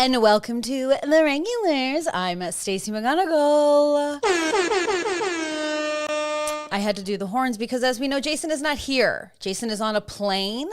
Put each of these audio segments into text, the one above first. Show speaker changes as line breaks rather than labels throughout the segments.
And welcome to The Regulars. I'm Stacey McGonigal. I had to do the horns because, as we know, Jason is not here. Jason is on a plane.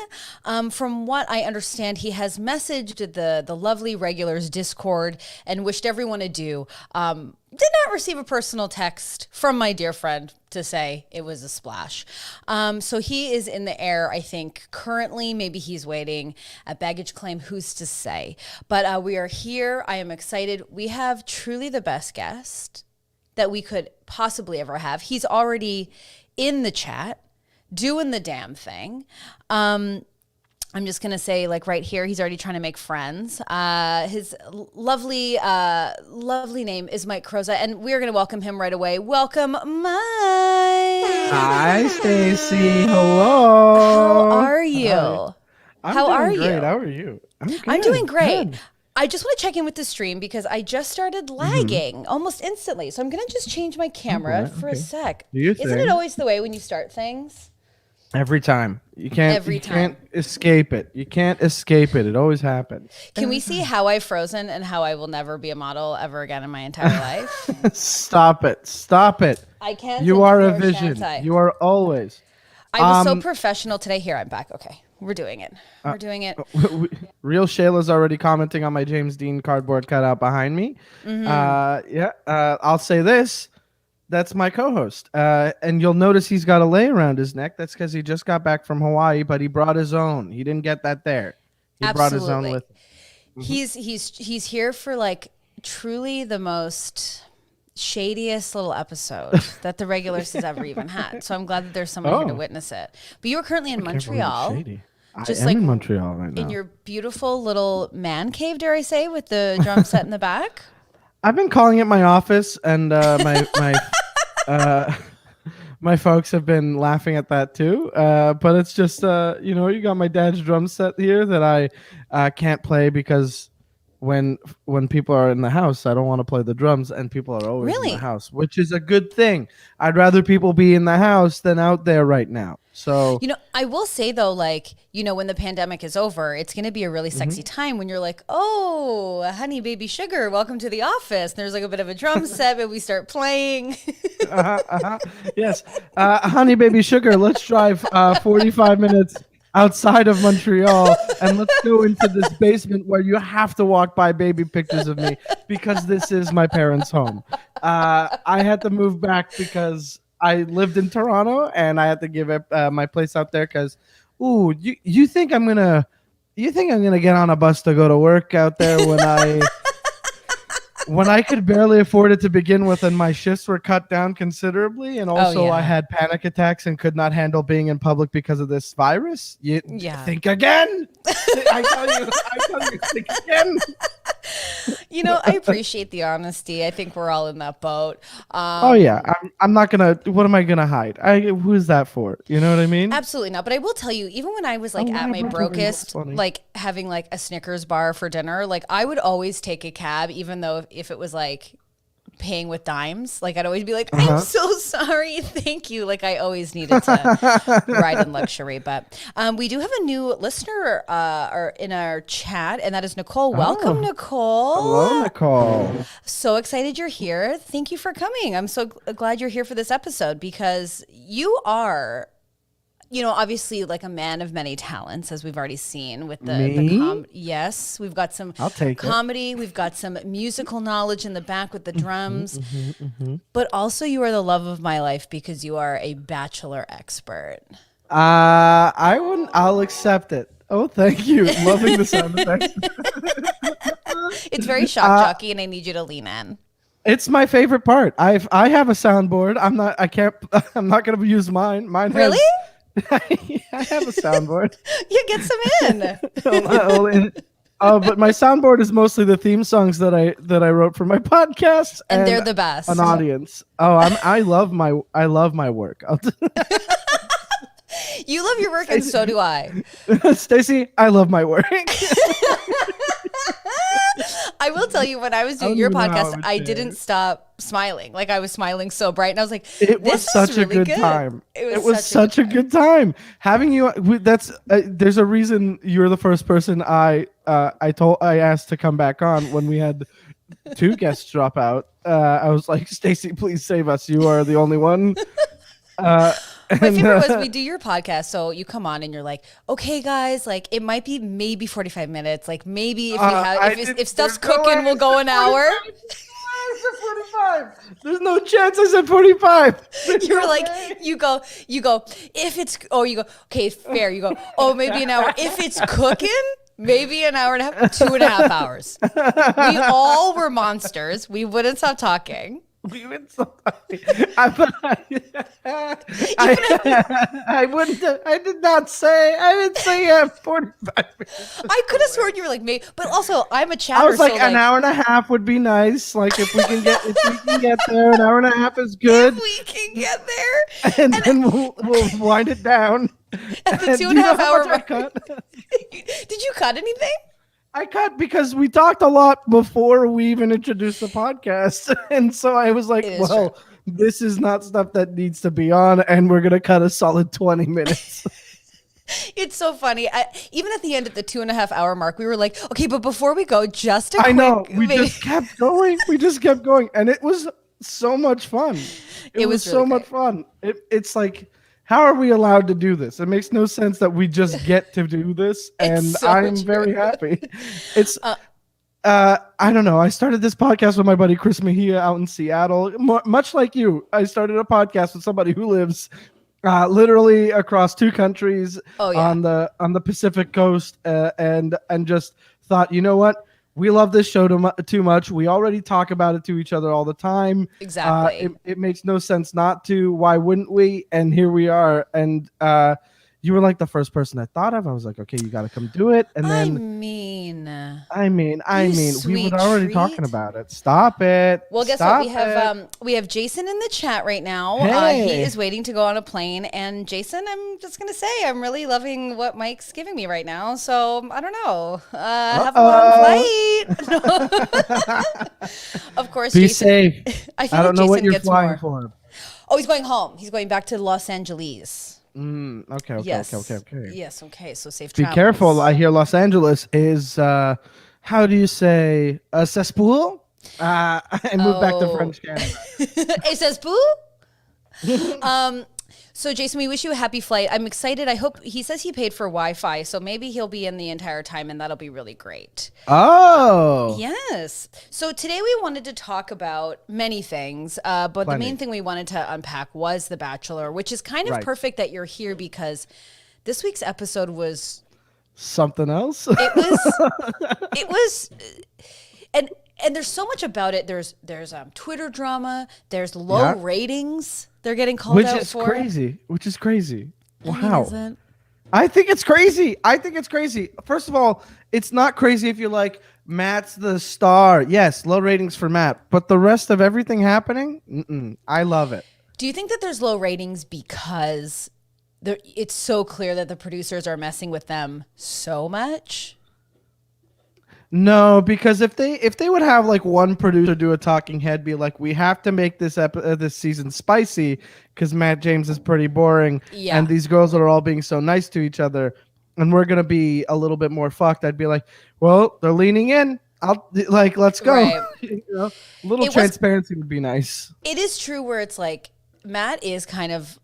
From what I understand, he has messaged the lovely Regulars Discord and wished everyone adieu. Did not receive a personal text from my dear friend to say it was a splash. So he is in the air, I think, currently. Maybe he's waiting at baggage claim. Who's to say? But we are here. I am excited. We have truly the best guest that we could possibly ever have. He's already in the chat, doing the damn thing. I'm just going to say, like, right here, he's already trying to make friends. His lovely name is Mike Carrozza, and we're going to welcome him right away. Welcome, Mike.
Hi, Stacey. Hello.
How are you?
Hi.
How are you?
Great. How are you?
I'm doing great.
Good.
I just want to check in with the stream because I just started lagging almost instantly. So I'm going to just change my camera for a sec. Isn't it always the way when you start things?
Every time. You can't escape it. You can't escape it. It always happens.
Can we see how I've frozen and how I will never be a model ever again in my entire life?
Stop it. Stop it.
I can't.
You are a vision. You are always.
I was so professional today. Here, I'm back. Okay. We're doing it. We're doing it.
Real Shayla's already commenting on my James Dean cardboard cutout behind me. I'll say this. That's my co-host. And you'll notice he's got a lei around his neck. That's because he just got back from Hawaii, but he brought his own. He didn't get that there. He brought his own with him.
He's here for like truly the most shadiest little episode that the Regulars has ever even had. So I'm glad that there's someone here to witness it. But you were currently in Montreal.
Just like in Montreal right now.
In your beautiful little man cave, dare I say, with the drum set in the back.
I've been calling it my office, and my folks have been laughing at that too. But it's just you got my dad's drum set here that I can't play because when people are in the house, I don't want to play the drums, and people are always in the house, which is a good thing. I'd rather people be in the house than out there right now. So,
I will say though, like, when the pandemic is over, it's going to be a really sexy time when you're like, oh, honey, baby sugar, welcome to the office. And there's like a bit of a drum set, but we start playing.
Yes. Honey, baby sugar, let's drive 45 minutes outside of Montreal and let's go into this basement where you have to walk by baby pictures of me because this is my parents' home. I had to move back because I lived in Toronto and I had to give up my place out there because, you think I'm gonna get on a bus to go to work out there when I could barely afford it to begin with, and my shifts were cut down considerably, and also I had panic attacks and could not handle being in public because of this virus. Think again. I tell you, think again.
I appreciate the honesty. I think we're all in that boat.
I'm not gonna. What am I gonna hide? Who's that for? You know what I mean?
Absolutely not. But I will tell you, even when I was like at my brokest, like having like a Snickers bar for dinner, like I would always take a cab, even though if it was like paying with dimes, like I'd always be like, I'm so sorry, thank you. Like I always needed to ride in luxury. But we do have a new listener in our chat, and that is Nicole. Welcome, Nicole.
Hello, Nicole.
So excited you're here. Thank you for coming. I'm so glad you're here for this episode because you are, obviously like a man of many talents, as we've already seen with the yes, we've got some comedy, we've got some musical knowledge in the back with the drums, but also you are the love of my life because you are a Bachelor expert.
I'll accept it. Oh, thank you. Loving the sound effects.
It's very shock jockey, and I need you to lean in.
It's my favorite part. I have a soundboard. I'm not going to use mine. Mine
really?
I have a soundboard.
You get some in.
But my soundboard is mostly the theme songs that I wrote for my podcasts,
and they're the best.
An audience. I love my work.
You love your work, and so do I.
Stacey, I love my work.
I will tell you, when I was doing
don't
your
even know how I
podcast,
would
I
say
didn't
it.
stop smiling. Like I was smiling so bright, and I was like,
It was
"This
such
is
a
really
good
good."
time.
It
Was such a good time having you. That's there's a reason you're the first person I asked to come back on when we had two guests drop out. I was like, Stacey, please save us. You are the only one. Uh,
My
and,
favorite was we do your podcast, so you come on and you're like, "Okay, guys, like it might be maybe 45 minutes. Like maybe if we have if stuff's cooking, we'll go an hour."
45. There's no chance I said 45.
You were like, you go, if it's, oh, you go, okay, fair. You go, oh, maybe an hour. If it's cooking, maybe an hour and a half, 2.5 hours. We all were monsters. We wouldn't stop talking.
We went so I wouldn't. I didn't say 45 minutes.
I could have sworn you were like, maybe, but also I'm a chatter.
I was like,
so
an hour and a half would be nice. Like if we can get there, an hour and a half is good.
If we can get there,
and then we'll wind it down.
At the 2.5 hour mark. Did you cut anything?
I cut because we talked a lot before we even introduced the podcast. And so I was like, well, this is not stuff that needs to be on. And we're going to cut a solid 20 minutes.
It's so funny. Even at the end, at the 2.5 hour mark, we were like, okay, but before we go, just a quick.
I know. We just kept going. And it was so much fun. It was really so much fun. It's like, how are we allowed to do this? It makes no sense that we just get to do this, and so I'm very happy. It's I don't know. I started this podcast with my buddy Chris Mejia out in Seattle. Much like you, I started a podcast with somebody who lives literally across two countries on the Pacific coast, and just thought, you know what? We love this show too much. We already talk about it to each other all the time.
Exactly.
It makes no sense not to. Why wouldn't we? And here we are. And you were like the first person I thought of. I was like, okay, you got to come do it. And then, I mean, we were already talking about it. Stop it.
Well, guess what? We have Jason in the chat right now.
Hey.
He is waiting to go on a plane. And Jason, I'm just gonna say, I'm really loving what Mike's giving me right now. So I don't know. Have a long flight. Of course,
be
Jason,
safe.
I
don't know
Jason
what you're
gets
flying
more.
for.
Oh, he's going home. He's going back to Los Angeles.
Okay.
Yes, okay. So safe
Be
travels.
careful. I hear Los Angeles is, how do you say, a cesspool? I moved back to French Canada.
A cesspool? So Jason, we wish you a happy flight. I'm excited. I hope he says he paid for Wi-Fi, so maybe he'll be in the entire time, and that'll be really great.
Oh,
yes. So today we wanted to talk about many things, but the main thing we wanted to unpack was The Bachelor, which is kind of perfect that you're here because this week's episode was
something else.
It was, and there's so much about it. There's Twitter drama. There's low ratings. They're getting called out for.
Which is crazy. Wow. I think it's crazy. First of all, it's not crazy if you're like, Matt's the star. Yes, low ratings for Matt. But the rest of everything happening, I love it.
Do you think that there's low ratings because it's so clear that the producers are messing with them so much?
No, because if they would have like one producer do a talking head, be like, we have to make this season spicy because Matt James is pretty boring, and these girls are all being so nice to each other, and we're gonna be a little bit more fucked. I'd be like, well, they're leaning in. Let's go. Right. A little transparency would be nice.
It is true where it's like Matt is kind of.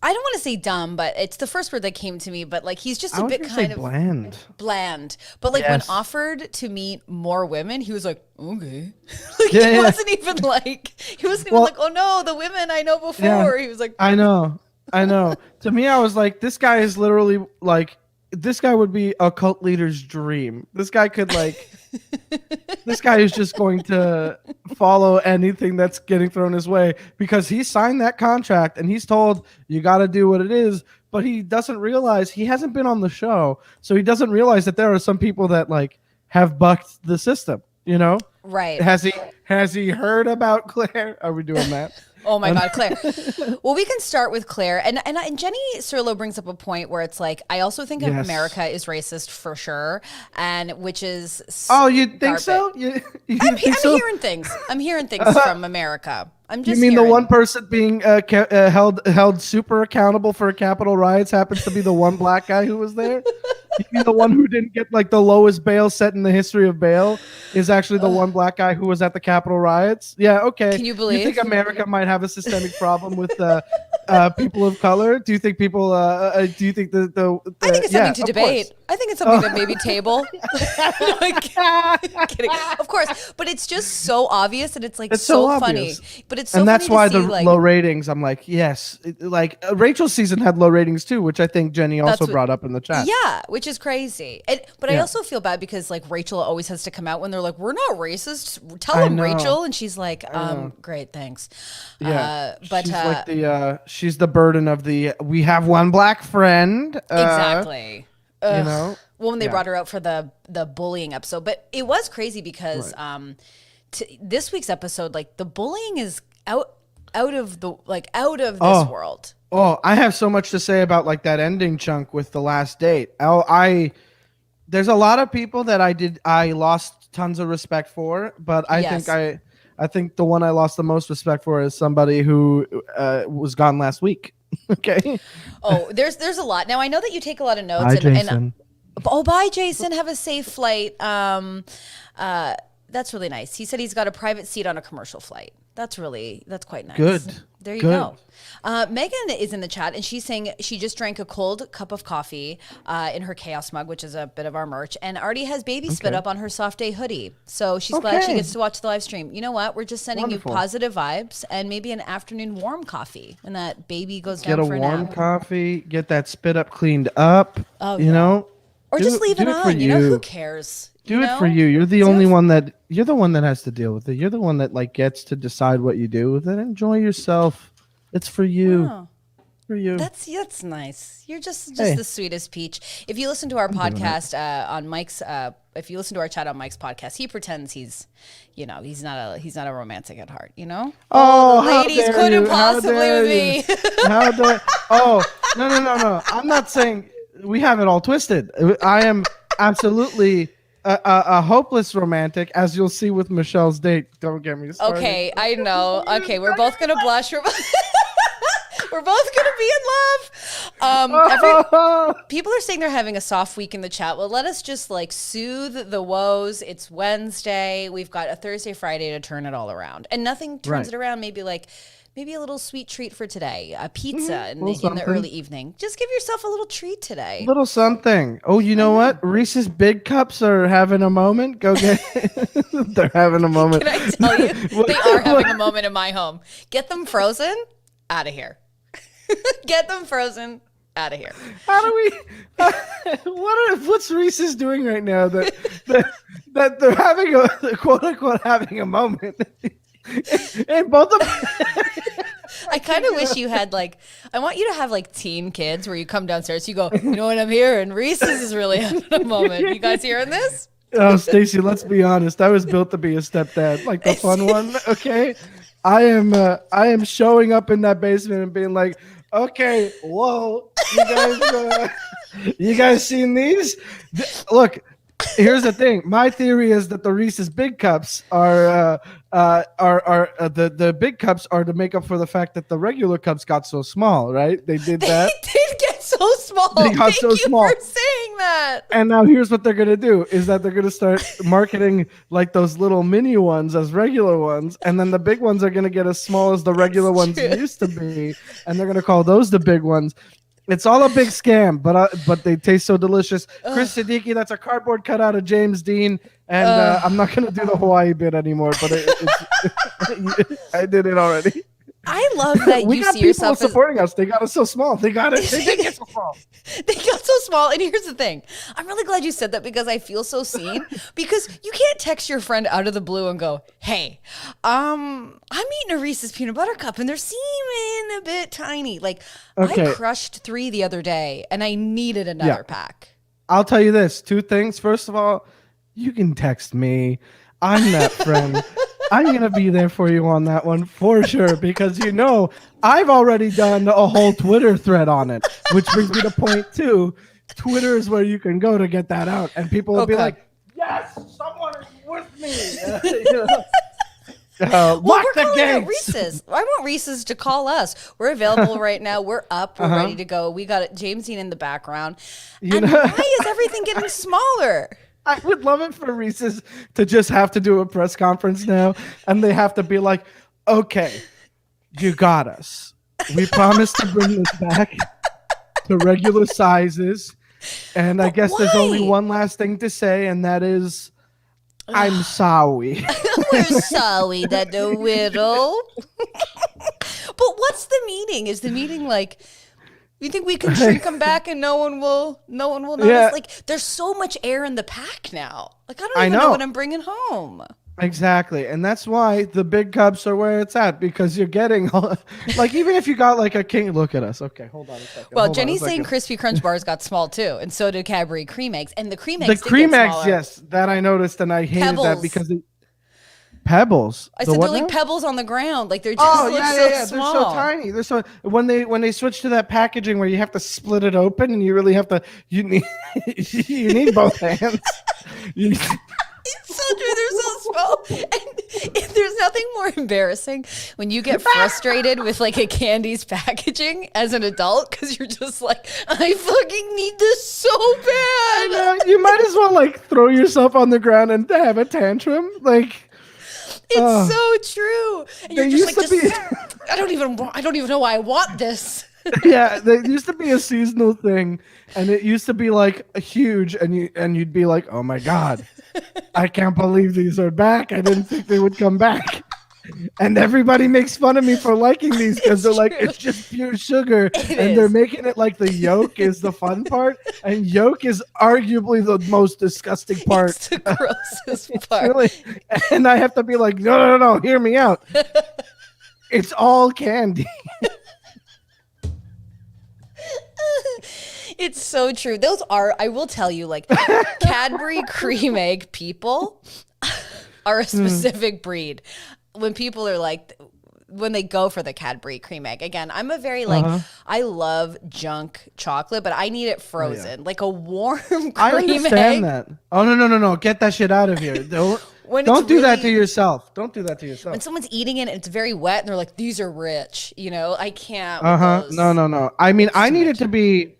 I don't want to say dumb, but it's the first word that came to me. But like, he's just a bit kind of bland. But like when offered to meet more women, he was like, okay. He wasn't even like, oh no, the women I know before. He was like,
I know. To me, I was like, this guy is literally like, this guy would be a cult leader's dream. This guy could like, this guy is just going to follow anything that's getting thrown his way because he signed that contract and he's told you got to do what it is. But he doesn't realize he hasn't been on the show. So he doesn't realize that there are some people that like have bucked the system, you know?
Right.
Has he heard about Claire? Are we doing that?
Oh my God, Claire. Well, we can start with Claire. And Jenny Serlo brings up a point where it's like, I also think
Yes.
America is racist for sure. And which is
Oh, you think
garbage.
so? You
I'm
think so?
hearing things. I'm hearing things from America. I'm just
You mean
hearing.
the one person being held super accountable for Capitol riots happens to be the one black guy who was there? You mean the one who didn't get like the lowest bail set in the history of bail is actually the one black guy who was at the Capitol riots? Yeah, okay.
Can you believe?
You think America might have a systemic problem with people of color? Do you think people? Do you think the
I think it's something to
of
debate.
course.
I think it's something to maybe table. Kidding. Of course, but it's just so obvious, and it's like
It's
so
so
funny.
obvious.
But it's so
And that's
funny
why
to see,
the
like,
low ratings. I'm like, yes, Rachel's season had low ratings too, which I think Jenny also brought up in the chat.
Yeah, which is crazy. But I
Yeah.
also feel bad because like Rachel always has to come out when they're like, "We're not racist." Tell
I
them,
know.
Rachel, and she's like, "Great, thanks."
Yeah,
But
she's like she's the burden of the. We have one black friend.
exactly.
You
Ugh.
know.
Well, when they
Yeah.
brought her out for the bullying episode, but it was crazy because this week's episode, like the bullying is out of this world.
Oh, I have so much to say about like that ending chunk with the last date. There's a lot of people that I lost tons of respect for, but
Yes.
I think the one I lost the most respect for is somebody who was gone last week. Okay.
Oh, there's a lot. Now I know that you take a lot of notes.
Hi,
and
Jason.
oh, bye, Jason. Have a safe flight. That's really nice. He said he's got a private seat on a commercial flight. That's quite nice.
Good.
There you
Good.
go. Megan is in the chat, and she's saying she just drank a cold cup of coffee in her Chaos mug, which is a bit of our merch, and already has baby spit up on her soft day hoodie. So she's glad she
Okay.
gets to watch the live stream. You know what? We're just sending
Wonderful.
you positive vibes and maybe an afternoon warm coffee when that baby goes
Get
down
a
for a
warm
nap.
coffee. Get that spit up cleaned up.
Oh,
you
yeah.
know.
Or just leave it
for
on. You know, who cares?
Do
You
it
know?
for you. You're the only one that you're the one that has to deal with it. You're the one that like gets to decide what you do with it. Enjoy yourself. It's for you.
Oh.
For you.
That's nice. You're just
Hey.
the sweetest peach. If you listen to our podcast on Mike's, if you listen to our chat on Mike's podcast, he pretends he's not a romantic at heart. You know?
Oh,
the
how
ladies
dare
couldn't
you. How
possibly
dare
with me.
you. How do I? Oh, no. I'm not saying we have it all twisted. I am absolutely a hopeless romantic, as you'll see with Michelle's date. Don't get me started.
Okay, I know. Okay, we're both gonna blush. We're both gonna be in love. People are saying they're having a soft week in the chat. Well, let us just like soothe the woes. It's Wednesday. We've got a Thursday, Friday to turn it all around, and nothing turns it around. Maybe a little sweet treat for today, a pizza in the early evening. Just give yourself a little treat today.
Little something. Oh, you know what? Reese's Big Cups are having a moment. Go get. They're having a moment.
Can I tell you? They are having a moment in my home. Get them frozen. Out of here. Get them frozen. Out of here.
How do we? What's Reese's doing right now that they're having a quote unquote having a moment? And both of
I kind of wish you had I want you to have teen kids where you come downstairs, you go, you know what I'm hearing? Reese's is really having a moment. You guys hearing this?
Oh, Stacey, let's be honest. I was built to be a stepdad, like the fun one. Okay, I am showing up in that basement and being like, okay, whoa, you guys seen these? Look, here's the thing. My theory is that the Reese's Big Cups are the big cups are to make up for the fact that the regular cups got so small, right? They did that.
They did get so small.
They got
Thank
so
you
small.
for saying that.
And now here's what they're gonna do: is that they're gonna start marketing like those little mini ones as regular ones, and then the big ones are gonna get as small as the regular ones used to be, and they're gonna call those the big ones. It's all a big scam, but they taste so delicious. Chris Siddiqui, that's a cardboard cutout of James Dean, and I'm not gonna do the Hawaii bit anymore, but I did it already.
I love that
We
you
got
see
people
yourself as
supporting us. They got us so small. They did get so small.
they got so small. And here's the thing. I'm really glad you said that because I feel so seen. Because you can't text your friend out of the blue and go, hey, I'm eating a Reese's peanut butter cup and they're seeming a bit tiny.
Okay.
I crushed 3 the other day and I needed another pack.
I'll tell you this: 2 things. First of all, you can text me. I'm that friend. I'm going to be there for you on that one for sure, because I've already done a whole Twitter thread on it, which brings me to point 2. Twitter is where you can go to get that out, and people will be like, yes, someone is with me. Lock the gates.
Reese's. I want Reese's to call us. We're available right now. We're up. We're ready to go. We got Jamesine in the background. Why is everything getting smaller?
I would love it for Reese's to just have to do a press conference now, and they have to be like, okay, you got us. We promised to bring this back to regular sizes. And I guess there's only one last thing to say, and that is, I'm sorry.
We're sorry that the widow. But what's the meeting? Is the meeting like, you think we can shrink them back and no one will notice?
Yeah.
Like, there's so much air in the pack now. Like, I don't even know what I'm bringing home.
Exactly. And that's why the big cups are where it's at, because you're getting like, even if you got like a king, look at us. Okay, hold on a second.
Well, Jenny's saying crispy crunch bars got small too, and so did Cadbury cream eggs. And the cream eggs,
the cream eggs, yes, that I noticed, and I hated that because Pebbles.
I said they're like pebbles on the ground, like they're just so small.
They're so tiny. They're so when they switch to that packaging where you have to split it open and you really have to you need both hands.
It's so true. They're so small. And there's nothing more embarrassing when you get frustrated with like a candy's packaging as an adult, because you're just like, I fucking need this so bad.
You might as well like throw yourself on the ground and have a tantrum. Like,
it's so true. And you're just like, I don't even know why I want this.
Yeah, there used to be a seasonal thing, and it used to be like a huge, and you'd be like, oh my God, I can't believe these are back. I didn't think they would come back. And everybody makes fun of me for liking these because they're like, it's just pure sugar. They're making it like the yolk is the fun part. And yolk is arguably the most disgusting part.
It's the grossest part.
Really, and I have to be like, no, hear me out. It's all candy.
It's so true. Those are, I will tell you, like Cadbury cream egg people are a specific breed. When people are like, when they go for the Cadbury cream egg, again, I'm a very I love junk chocolate, but I need it frozen, like a warm cream egg.
I understand that. Oh, no. Get that shit out of here. Don't do that to yourself. Don't do that to yourself.
When someone's eating it and it's very wet and they're like, these are rich, I can't.
No. I mean, I need it to be,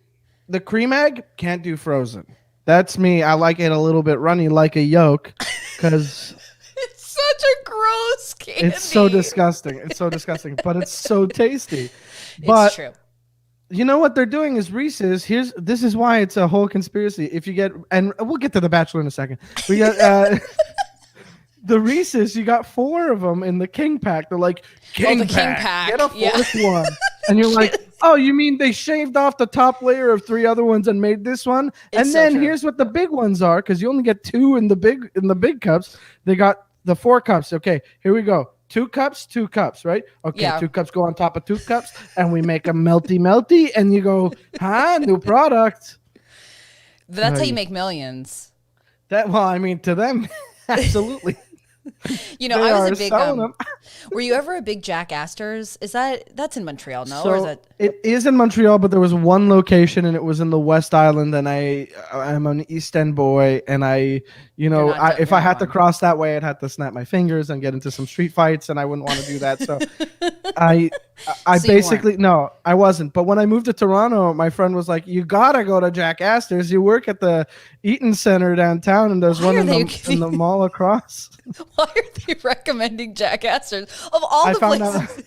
the cream egg can't do frozen. That's me. I like it a little bit runny like a yolk, because
it's such a gross candy.
It's so disgusting. But it's so tasty.
It's true.
You know what they're doing is Reese's. This is why it's a whole conspiracy. If you get, and we'll get to The Bachelor in a second. We got the Reese's. You got 4 of them in the King pack. They're like, King pack. Get a 4th one. And you're like, oh, you mean they shaved off the top layer of 3 other ones and made this one? And then here's what the big ones are, because you only get 2 in the big cups. They got the 4 cups. Okay, here we go. 2 cups, 2 cups, right? Okay, 2 cups go on top of 2 cups, and we make a melty, and you go, new product.
That's how you make millions.
To them, absolutely.
I was a big. Were you ever a big Jack Astor's? That's in Montreal? No, or is that?
It is in Montreal, but there was one location, and it was in the West Island. And I'm an East End boy, and if I had to cross that way, I'd have to snap my fingers and get into some street fights, and I wouldn't want to do that. So I basically no, I wasn't. But when I moved to Toronto, my friend was like, "You gotta go to Jack Astor's. You work at the Eaton Center downtown, and there's one in the mall across."
Why are they recommending Jack Astor's of all the places?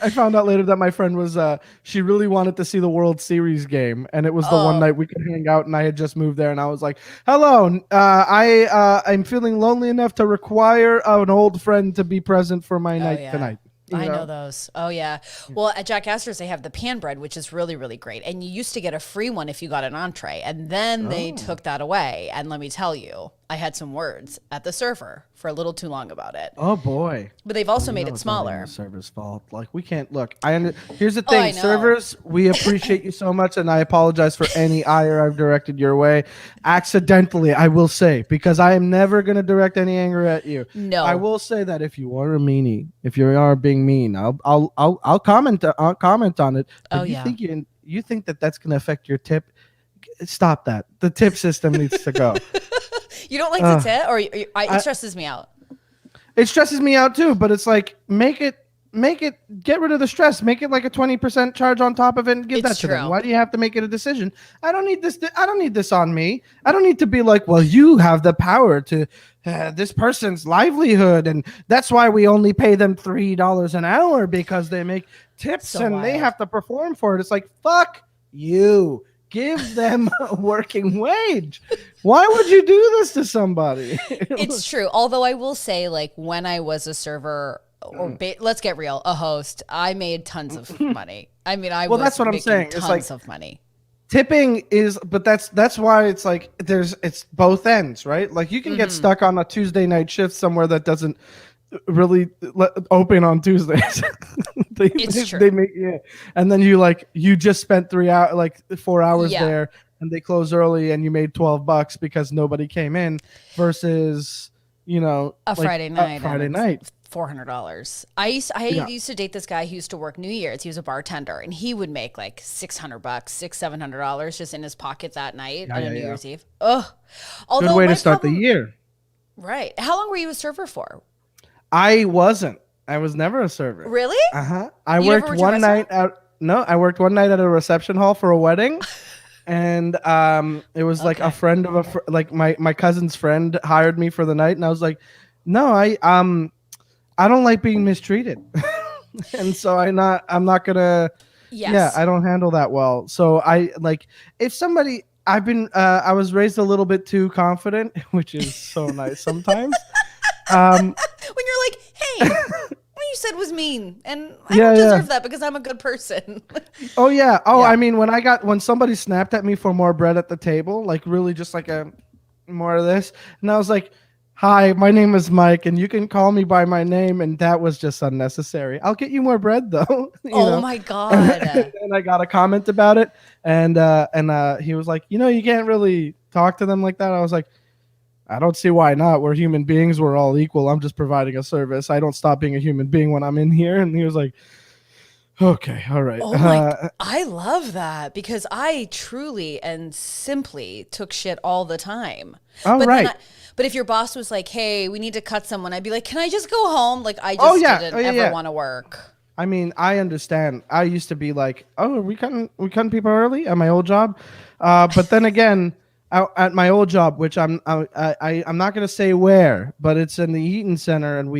I found out later that my friend was she really wanted to see the World Series game, and it was the one night we could hang out, and I had just moved there, and I was like, "Hello, I'm feeling lonely enough to require an old friend to be present for my night tonight."
I know those. Oh, yeah. Well, at Jack Astor's, they have the pan bread, which is really, really great. And you used to get a free one if you got an entree. And then they took that away. And let me tell you, I had some words at the server for a little too long about it.
Oh boy.
But they've also made it
It's not even
smaller.
the server's fault. Like we can't look. Here's the
I
thing,
know.
servers. We appreciate you so much, and I apologize for any ire I've directed your way, accidentally. I will say, because I am never going to direct any anger at you.
No.
I will say that if you are a meanie, if you are being mean, I'll comment. I'll comment on it. But
Oh,
you
yeah.
think you think that that's going to affect your tip? Stop that. The tip system needs to go.
You don't like to tip, or it stresses me out.
It stresses me out too, but it's like make it get rid of the stress, make it like a 20% charge on top of it and give
It's
that to them.
true.
Why do you have to make it a decision? I don't need this on me. I don't need to be like, well, you have the power to this person's livelihood, and that's why we only pay them $3 an hour because they make tips
So
and they
wild.
have to perform for it. It's like, fuck you. Give them a working wage. Why would you do this to somebody?
It's true. Although I will say, like, when I was a server, or let's get real, a host, I made tons of money. I mean, was
that's what I'm
making
saying. It's
tons
like-
of money.
Tipping is, but that's why it's like it's both ends, right? Like you can get stuck on a Tuesday night shift somewhere that doesn't really open on Tuesdays.
It's true.
They make and then you just spent 4 hours
Yeah.
there, and they close early, and you made $12 because nobody came in, versus
A Friday night.
Friday night.
$400. I used to date this guy who used to work New Year's. He was a bartender, and he would make like $600, $700 just in his pocket that night on a New Year's Eve. Ugh. Although
Good way
my
to start the
problem-
year.
Right. How long were you a server for?
I wasn't. I was never a server.
Really?
I
You
worked
never worked a
one night
restaurant?
out. No, I worked one night at a reception hall for a wedding, and it was like a friend of like my cousin's friend hired me for the night, and I was like, no, I don't like being mistreated, and so I'm not gonna.
Yes.
Yeah, I don't handle that well. So I like if somebody. I was raised a little bit too confident, which is so nice sometimes.
When you're like, hey, what you said was mean, and I
Yeah,
don't
yeah.
deserve that because I'm a good person.
Oh yeah. Oh,
Yeah.
I mean, when somebody snapped at me for more bread at the table, like really just like a more of this, and I was like, "Hi, my name is Mike, and you can call me by my name," and that was just unnecessary. I'll get you more bread though. you
Oh
know?
my God.
And I got a comment about it, and he was like, you can't really talk to them like that. I was like, I don't see why not. We're human beings. We're all equal. I'm just providing a service. I don't stop being a human being when I'm in here. And he was like, okay, all right.
Oh my, I love that because I truly and simply took shit all the time.
Oh,
but
right.
But if your boss was like, hey, we need to cut someone, I'd be like, can I just go home? Like, I just didn't ever want to work.
I mean, I understand. I used to be like, oh, are we cutting people early at my old job? But then again, at my old job, which I'm not going to say where, but it's in the Eaton Center, and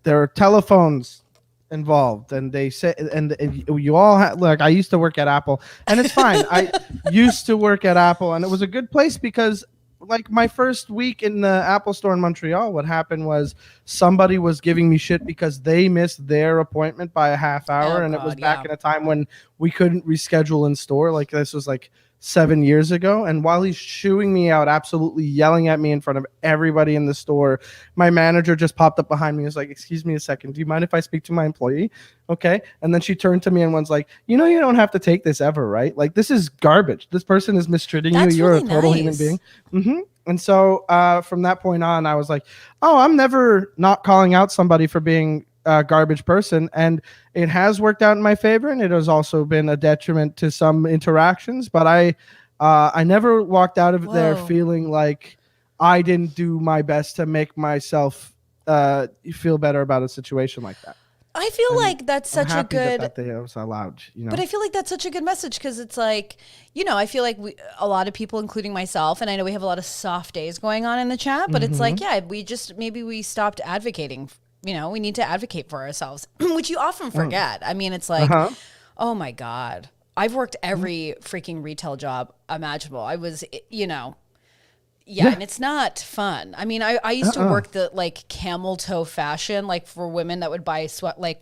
there are telephones involved, and they say, and you all look, I used to work at Apple, and it's fine. I used to work at Apple, and it was a good place because like my first week in the Apple store in Montreal, what happened was somebody was giving me shit because they missed their appointment by a half hour.
Oh,
and it was
God,
back
yeah.
in a time when we couldn't reschedule in store. Like this was like 7 years ago. And while he's shooing me out, absolutely yelling at me in front of everybody in the store, my manager just popped up behind me and was like, excuse me a second. Do you mind if I speak to my employee? Okay. And then she turned to me and was like, you don't have to take this ever, right? Like this is garbage. This person is mistreating
That's
you. You're
really
a total
nice.
human being. And so from that point on, I was like, oh, I'm never not calling out somebody for being a garbage person. And it has worked out in my favor. And it has also been a detriment to some interactions. But I never walked out of there
Whoa.
feeling like I didn't do my best to make myself feel better about a situation like that.
I feel like that's
I'm
such a
happy
good.
that day I was allowed,
But I feel like that's such a good message because it's like, I feel like a lot of people, including myself, and I know we have a lot of soft days going on in the chat, but it's like, yeah, maybe we stopped advocating. We need to advocate for ourselves, which you often forget. I mean, it's like, oh my God, I've worked every freaking retail job imaginable. I was, yeah, and it's not fun. I mean, I used to work the like camel toe fashion, like for women that would buy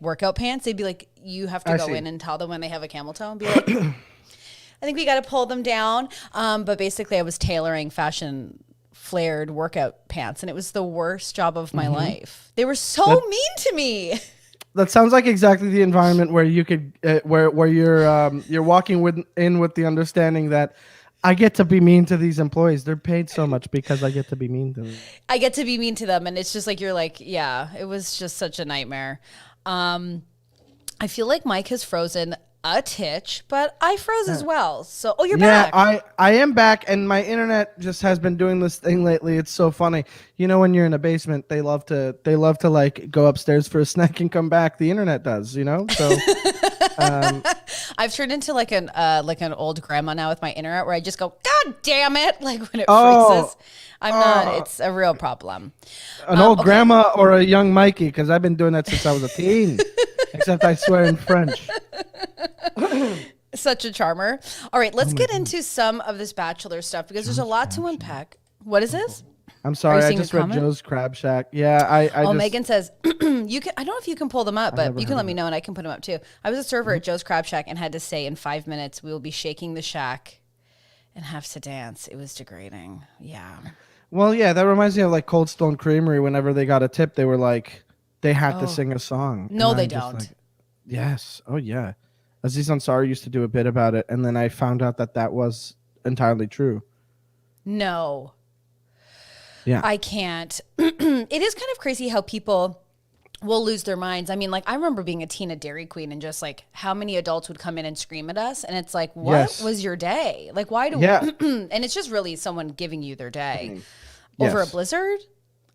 workout pants. They'd be like, you have to go in and tell them when they have a camel toe and be like, I think we got to pull them down. But basically I was tailoring fashion flared workout pants, and it was the worst job of my life. They were so mean to me.
That sounds like exactly the environment where you could, where you're walking in with the understanding that I get to be mean to these employees. They're paid so much because I get to be mean to them.
I get to be mean to them, and it's just like you're like, yeah, it was just such a nightmare. I feel like Mike has frozen a titch, but I froze as well. So, you're back.
Yeah, I am back, and my internet just has been doing this thing lately. It's so funny. You know, when you're in a basement, they love to like go upstairs for a snack and come back. The internet does, you know. So
I've turned into like an old grandma now with my internet, where I just go, God damn it! Like when it freezes. I'm not. It's a real problem.
An old grandma or a young Mikey, because I've been doing that since I was a teen. Except I swear in French.
Such a charmer. All right, let's get into some of this Bachelor stuff because there's a lot to unpack. What is this?
I'm sorry, I just read Joe's Crab Shack. Yeah, I
Megan says you can. I don't know if you can pull them up, but you can let me know and I can put them up too. I was a server at Joe's Crab Shack and had to say in 5 minutes we will be shaking the shack and have to dance. It was degrading. Yeah.
Well, yeah, that reminds me of like Cold Stone Creamery. Whenever they got a tip, they were like, they had to sing a song.
No, they don't.
Like, yes. Oh, yeah. Aziz Ansari used to do a bit about it, and then I found out that was entirely true.
No.
Yeah.
I can't. It is kind of crazy how people will lose their minds. I mean, like, I remember being a teen at Dairy Queen and just, like, how many adults would come in and scream at us, and it's like, what was your day? Like, why do we... And it's just really someone giving you their day. Over a blizzard?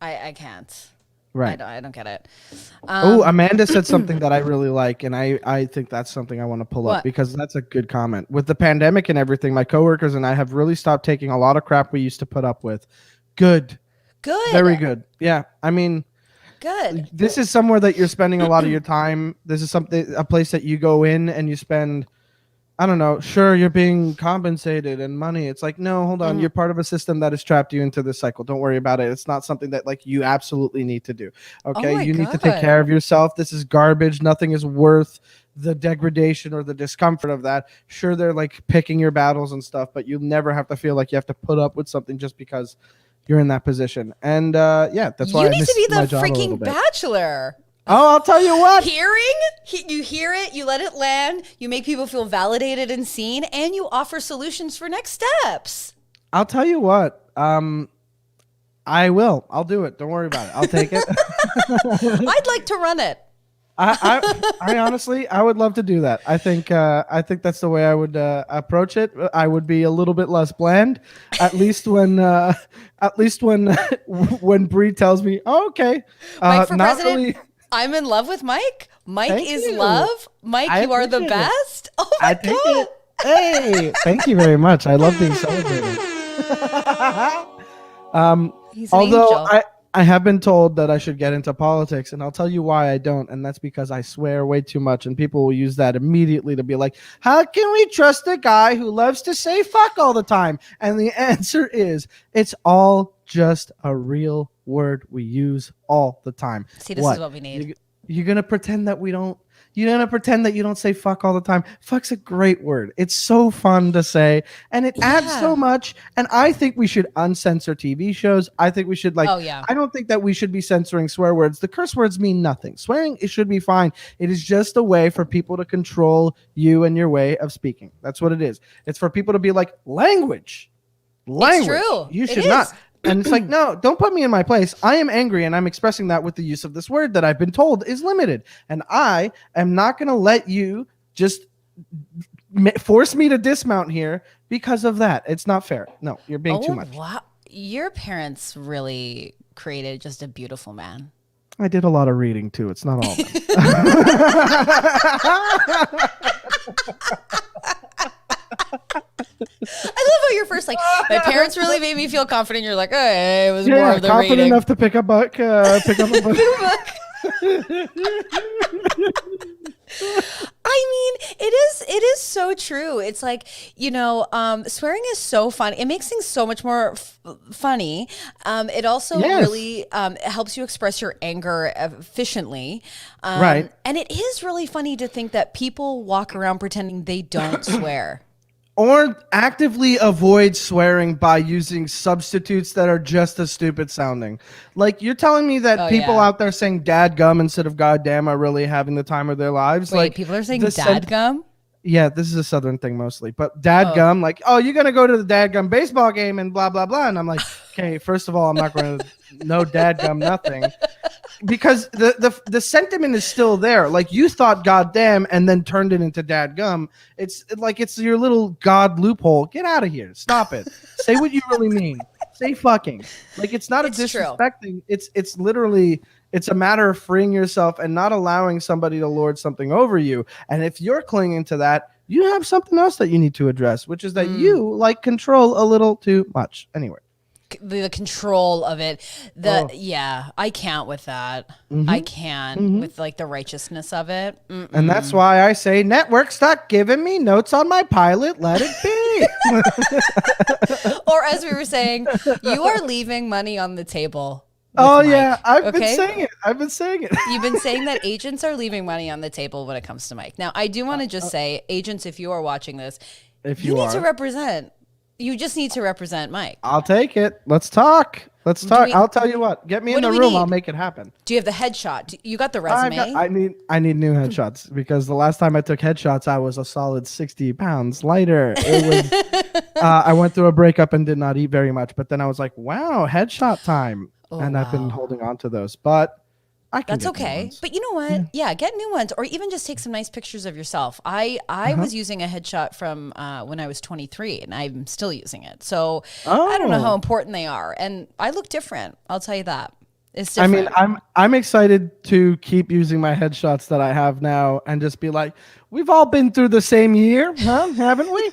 I can't.
Right.
I don't get it.
Amanda said something that I really like, and I think that's something I want to pull up because that's a good comment. With the pandemic and everything, my coworkers and I have really stopped taking a lot of crap we used to put up with. Good. Very good. Yeah. I mean,
good.
This is somewhere that you're spending a lot of your time. This is a place that you go in and you spend, I don't know, sure, you're being compensated and money. It's like, no, hold on. You're part of a system that has trapped you into this cycle. Don't worry about it. It's not something that like you absolutely need to do. Okay. You need to take care of yourself. This is garbage. Nothing is worth the degradation or the discomfort of that. Sure, they're like picking your battles and stuff, but you'll never have to feel like you have to put up with something just because you're in that position. And that's why
you need to be the freaking Bachelor.
Oh, I'll tell you what.
You hear it, you let it land, you make people feel validated and seen, and you offer solutions for next steps.
I'll tell you what. I will. I'll do it. Don't worry about it. I'll take it.
I'd like to run it.
I honestly, I would love to do that. I think that's the way I would approach it. I would be a little bit less bland, at least when when Bree tells me, oh, okay,
Mike for
not
president.
really.
I'm in love with Mike. Mike
Thank
is
you.
love. Mike, you are the best. Oh my God.
It. Hey, thank you very much. I love being celebrated.
He's an
although
angel.
I have been told that I should get into politics, and I'll tell you why I don't, and that's because I swear way too much, and people will use that immediately to be like, how can we trust a guy who loves to say fuck all the time? And the answer is, it's all just a real word we use all the time.
See, this is what we need.
You're going to pretend that we don't. You're going to pretend that you don't say fuck all the time. Fuck's a great word. It's so fun to say, and it adds so much. And I think we should uncensor TV shows. I think we should I don't think that we should be censoring swear words. The curse words mean nothing. Swearing, it should be fine. It is just a way for people to control you and your way of speaking. That's what it is. It's for people to be like, language.
It's true.
You should not. And it's like, no, don't put me in my place. I am angry, and I'm expressing that with the use of this word that I've been told is limited. And I am not going to let you just force me to dismount here because of that. It's not fair. No, you're being too much.
Wow. Your parents really created just a beautiful man.
I did a lot of reading, too. It's not all of them.
I love how you're first like, my parents really made me feel confident. You're like, hey, it was more of the
confident
reading.
Enough to pick up a book.
I mean, it is so true. It's like, swearing is so fun. It makes things so much more funny. It also really helps you express your anger efficiently.
Right.
And it is really funny to think that people walk around pretending they don't swear.
Or actively avoid swearing by using substitutes that are just as stupid sounding. Like, you're telling me that people out there saying dadgum instead of goddamn are really having the time of their lives?
Wait,
like,
people are saying dadgum?
Yeah, this is a Southern thing mostly. But dadgum, like, oh, you're going to go to the dadgum baseball game and blah, blah, blah. And I'm like, okay, first of all, I'm not going to no dadgum nothing. Because the sentiment is still there. Like, you thought goddamn and then turned it into dadgum. It's like it's your little god loophole. Get out of here. Stop it. Say what you really mean. Say fucking. Like, it's not a disrespecting. True. It's literally, it's a matter of freeing yourself and not allowing somebody to lord something over you. And if you're clinging to that, you have something else that you need to address, which is that you like control a little too much. Anyway.
The control of it. I can't with that. I can't with like the righteousness of it.
And that's why I say, network, stop giving me notes on my pilot. Let it
be. Or as we were saying, you are leaving money on the table.
Oh, Mike. Yeah. I've been saying it.
You've been saying that agents are leaving money on the table when it comes to Mike. Now, I do want to just say, agents, if you are watching this, you need to represent. You just need to represent Mike.
I'll take it. Let's talk. I'll tell you what. Get me in the room. I'll make it happen.
Do you have the headshot? You got the resume?
I need new headshots because the last time I took headshots, I was a solid 60 pounds lighter. It was, I went through a breakup and did not eat very much. But then I was like, wow, headshot time. I've been holding on to those. But that's
okay. But you know what? Yeah, get new ones, or even just take some nice pictures of yourself. I was using a headshot from when I was 23, and I'm still using it. So I don't know how important they are, and I look different. I'll tell you that. It's different.
I mean, I'm excited to keep using my headshots that I have now, and just be like, we've all been through the same year, huh? Haven't we?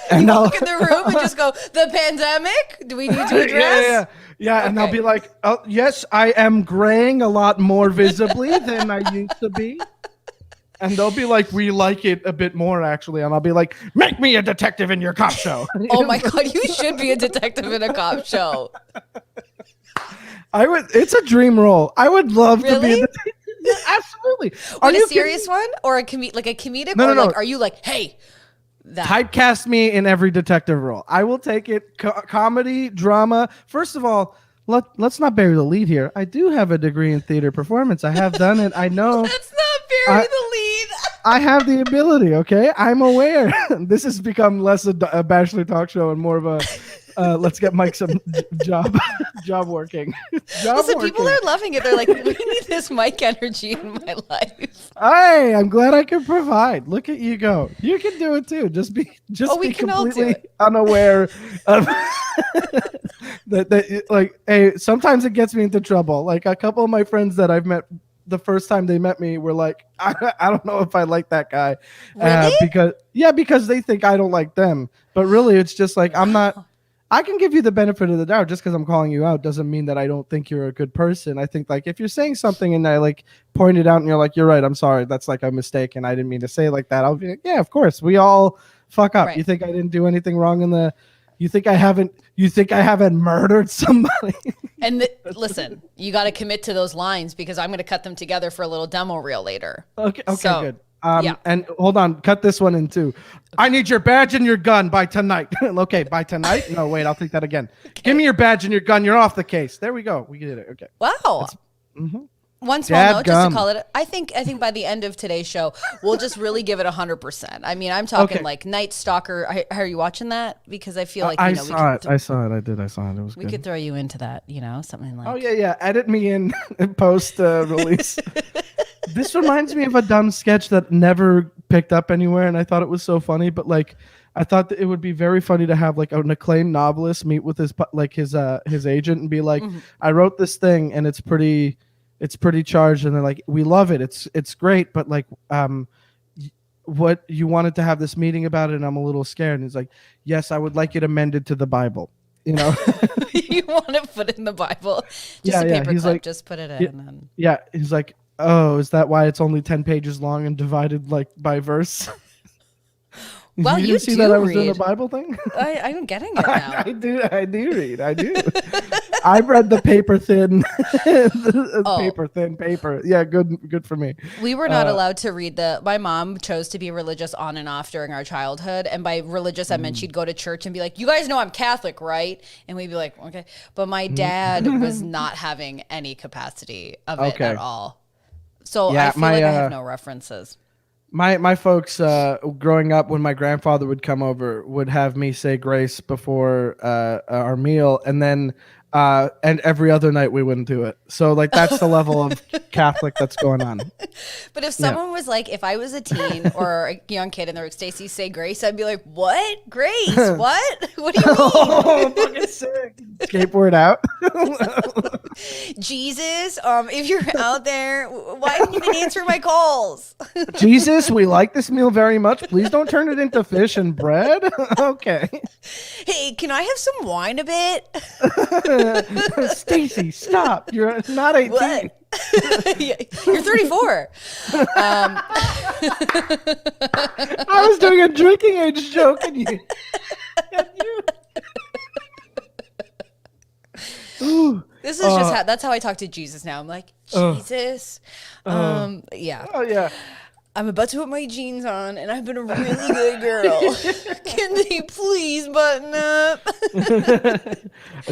And I'll look in the room and just go, the pandemic? Do we need to address?
Yeah, okay. And I'll be like, oh, yes, I am graying a lot more visibly than I used to be. And they'll be like, we like it a bit more, actually. And I'll be like, make me a detective in your cop show.
Oh, my God, you should be a detective in a cop show.
It's a dream role. I would love to be a detective. Yeah, absolutely.
Are you a serious one? Or a comedic?
No.
Like, are you like, hey...
Typecast me in every detective role. I will take it. Comedy, drama. First of all, let's not bury the lead here. I do have a degree in theater performance. I have done it. I know.
Let's not bury the lead.
I have the ability, okay? I'm aware. This has become less a Bachelor talk show and more of a let's get Mike some job working.
People are loving it. They're like, we need this Mike energy in my life.
Hey, I'm glad I can provide. Look at you go. You can do it too. Just be completely unaware of that. Like, hey, sometimes it gets me into trouble. Like, a couple of my friends that I've met the first time they met me were like, I don't know if I like that guy.
Really?
Because they think I don't like them. But really, it's just like, I'm not. I can give you the benefit of the doubt. Just because I'm calling you out doesn't mean that I don't think you're a good person. I think, like, if you're saying something and I like point it out and you're like, you're right, I'm sorry, that's like a mistake and I didn't mean to say it like that, I'll be like, yeah, of course, we all fuck up. Right. You think I didn't do anything wrong you think I haven't murdered somebody?
And listen, you got to commit to those lines because I'm going to cut them together for a little demo reel later.
Okay, good. And hold on, cut this one in too. Okay. I need your badge and your gun by tonight. Okay, by tonight? No, wait, I'll take that again. Okay. Give me your badge and your gun. You're off the case. There we go. We did it. Okay.
Wow. One small note, just to call it. I think by the end of today's show, we'll just really give it 100%. I mean, I'm talking like Night Stalker. Are you watching that? Because I feel like
I saw it. I saw it. It was good.
We could throw you into that. Something like.
Oh yeah. Edit me in post release. This reminds me of a dumb sketch that never picked up anywhere, and I thought it was so funny. But like, I thought that it would be very funny to have like an acclaimed novelist meet with his agent and be like, I wrote this thing and it's pretty charged, and they're like, we love it, it's great, but like, what you wanted to have this meeting about it, and I'm a little scared. And he's like, yes, I would like it amended to the Bible. You
want to put it in the Bible? Just a paper clip. Like, just put it in.
Yeah, he's like, oh, is that why it's only 10 pages long and divided like by verse?
Well, you
see that I was doing a Bible thing?
I'm getting it now.
I do read. I read the paper thin, paper thin paper. Yeah, good for me.
We were not allowed to read my mom chose to be religious on and off during our childhood. And by religious, I meant she'd go to church and be like, you guys know I'm Catholic, right? And we'd be like, okay. But my dad was not having any capacity of it at all. So I feel like I have no references.
My folks, growing up, when my grandfather would come over, would have me say grace before our meal, and then and every other night we wouldn't do it. So like that's the level of Catholic that's going on.
But if someone was like, if I was a teen or a young kid and they're like, Stacey, say grace, I'd be like, what? Grace? What? What do you mean?
Oh, fucking sick. Skateboard out.
Jesus, if you're out there, why didn't you even answer my calls?
Jesus, we like this meal very much. Please don't turn it into fish and bread. Okay.
Hey, can I have some wine a bit?
Stacey, stop. You're not 18.
What? You're 34.
I was doing a drinking age joke and you. Ooh.
This is just that's how I talk to Jesus now. I'm like, Jesus. Yeah.
Oh, yeah.
I'm about to put my jeans on, and I've been a really good girl. Can they please button up?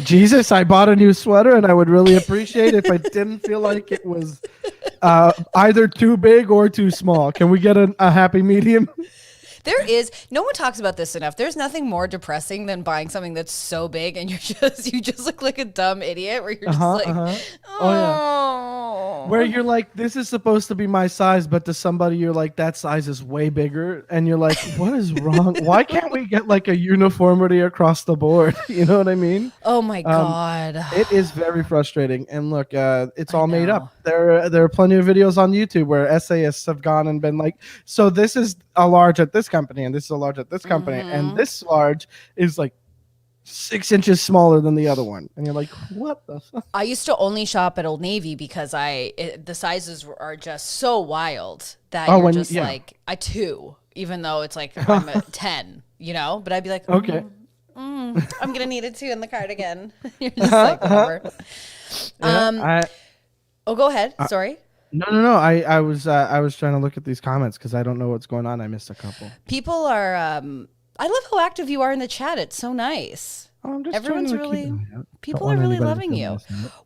Jesus, I bought a new sweater, and I would really appreciate it if I didn't feel like it was either too big or too small. Can we get a happy medium?
No one talks about this enough. There's nothing more depressing than buying something that's so big and you just look like a dumb idiot where you're just like,
Oh, yeah. Where you're like, this is supposed to be my size, but to somebody you're like, that size is way bigger. And you're like, what is wrong? Why can't we get like a uniformity across the board? You know what I mean?
Oh my God.
It is very frustrating. And look, it's all made up. There are plenty of videos on YouTube where essayists have gone and been like, so this is a large at this company and this is a large at this company and this large is like 6 inches smaller than the other one, and you're like, what the fuck?
I used to only shop at Old Navy because the sizes are just so wild that you're just like a 2, even though it's like I'm a 10, you know. But I'd be like,
okay,
I'm gonna need a 2 in the cardigan. You're just like, whatever. Go ahead. Sorry.
No. I was trying to look at these comments because I don't know what's going on. I missed a couple.
People are. I love how active you are in the chat. It's so nice. Everyone's really. People are really loving you.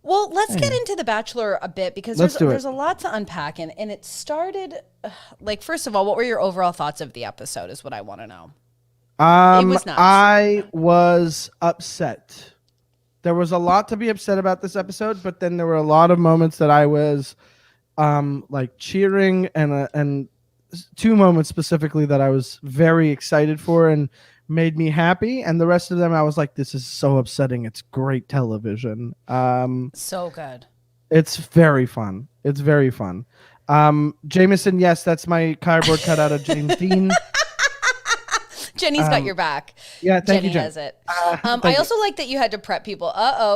Well, let's get into The Bachelor a bit because there's a lot to unpack, and it started. Like, first of all, what were your overall thoughts of the episode? Is what I want to know. It was nuts.
I was upset. There was a lot to be upset about this episode, but then there were a lot of moments that I was like cheering and 2 moments specifically that I was very excited for and made me happy. And the rest of them, I was like, this is so upsetting. It's great television.
So good.
It's very fun. It's very fun. Jameson, yes, that's my cardboard cutout of James Dean.
Jenny's got your back.
Yeah, thank you, Jen.
Has it. I also like that you had to prep people.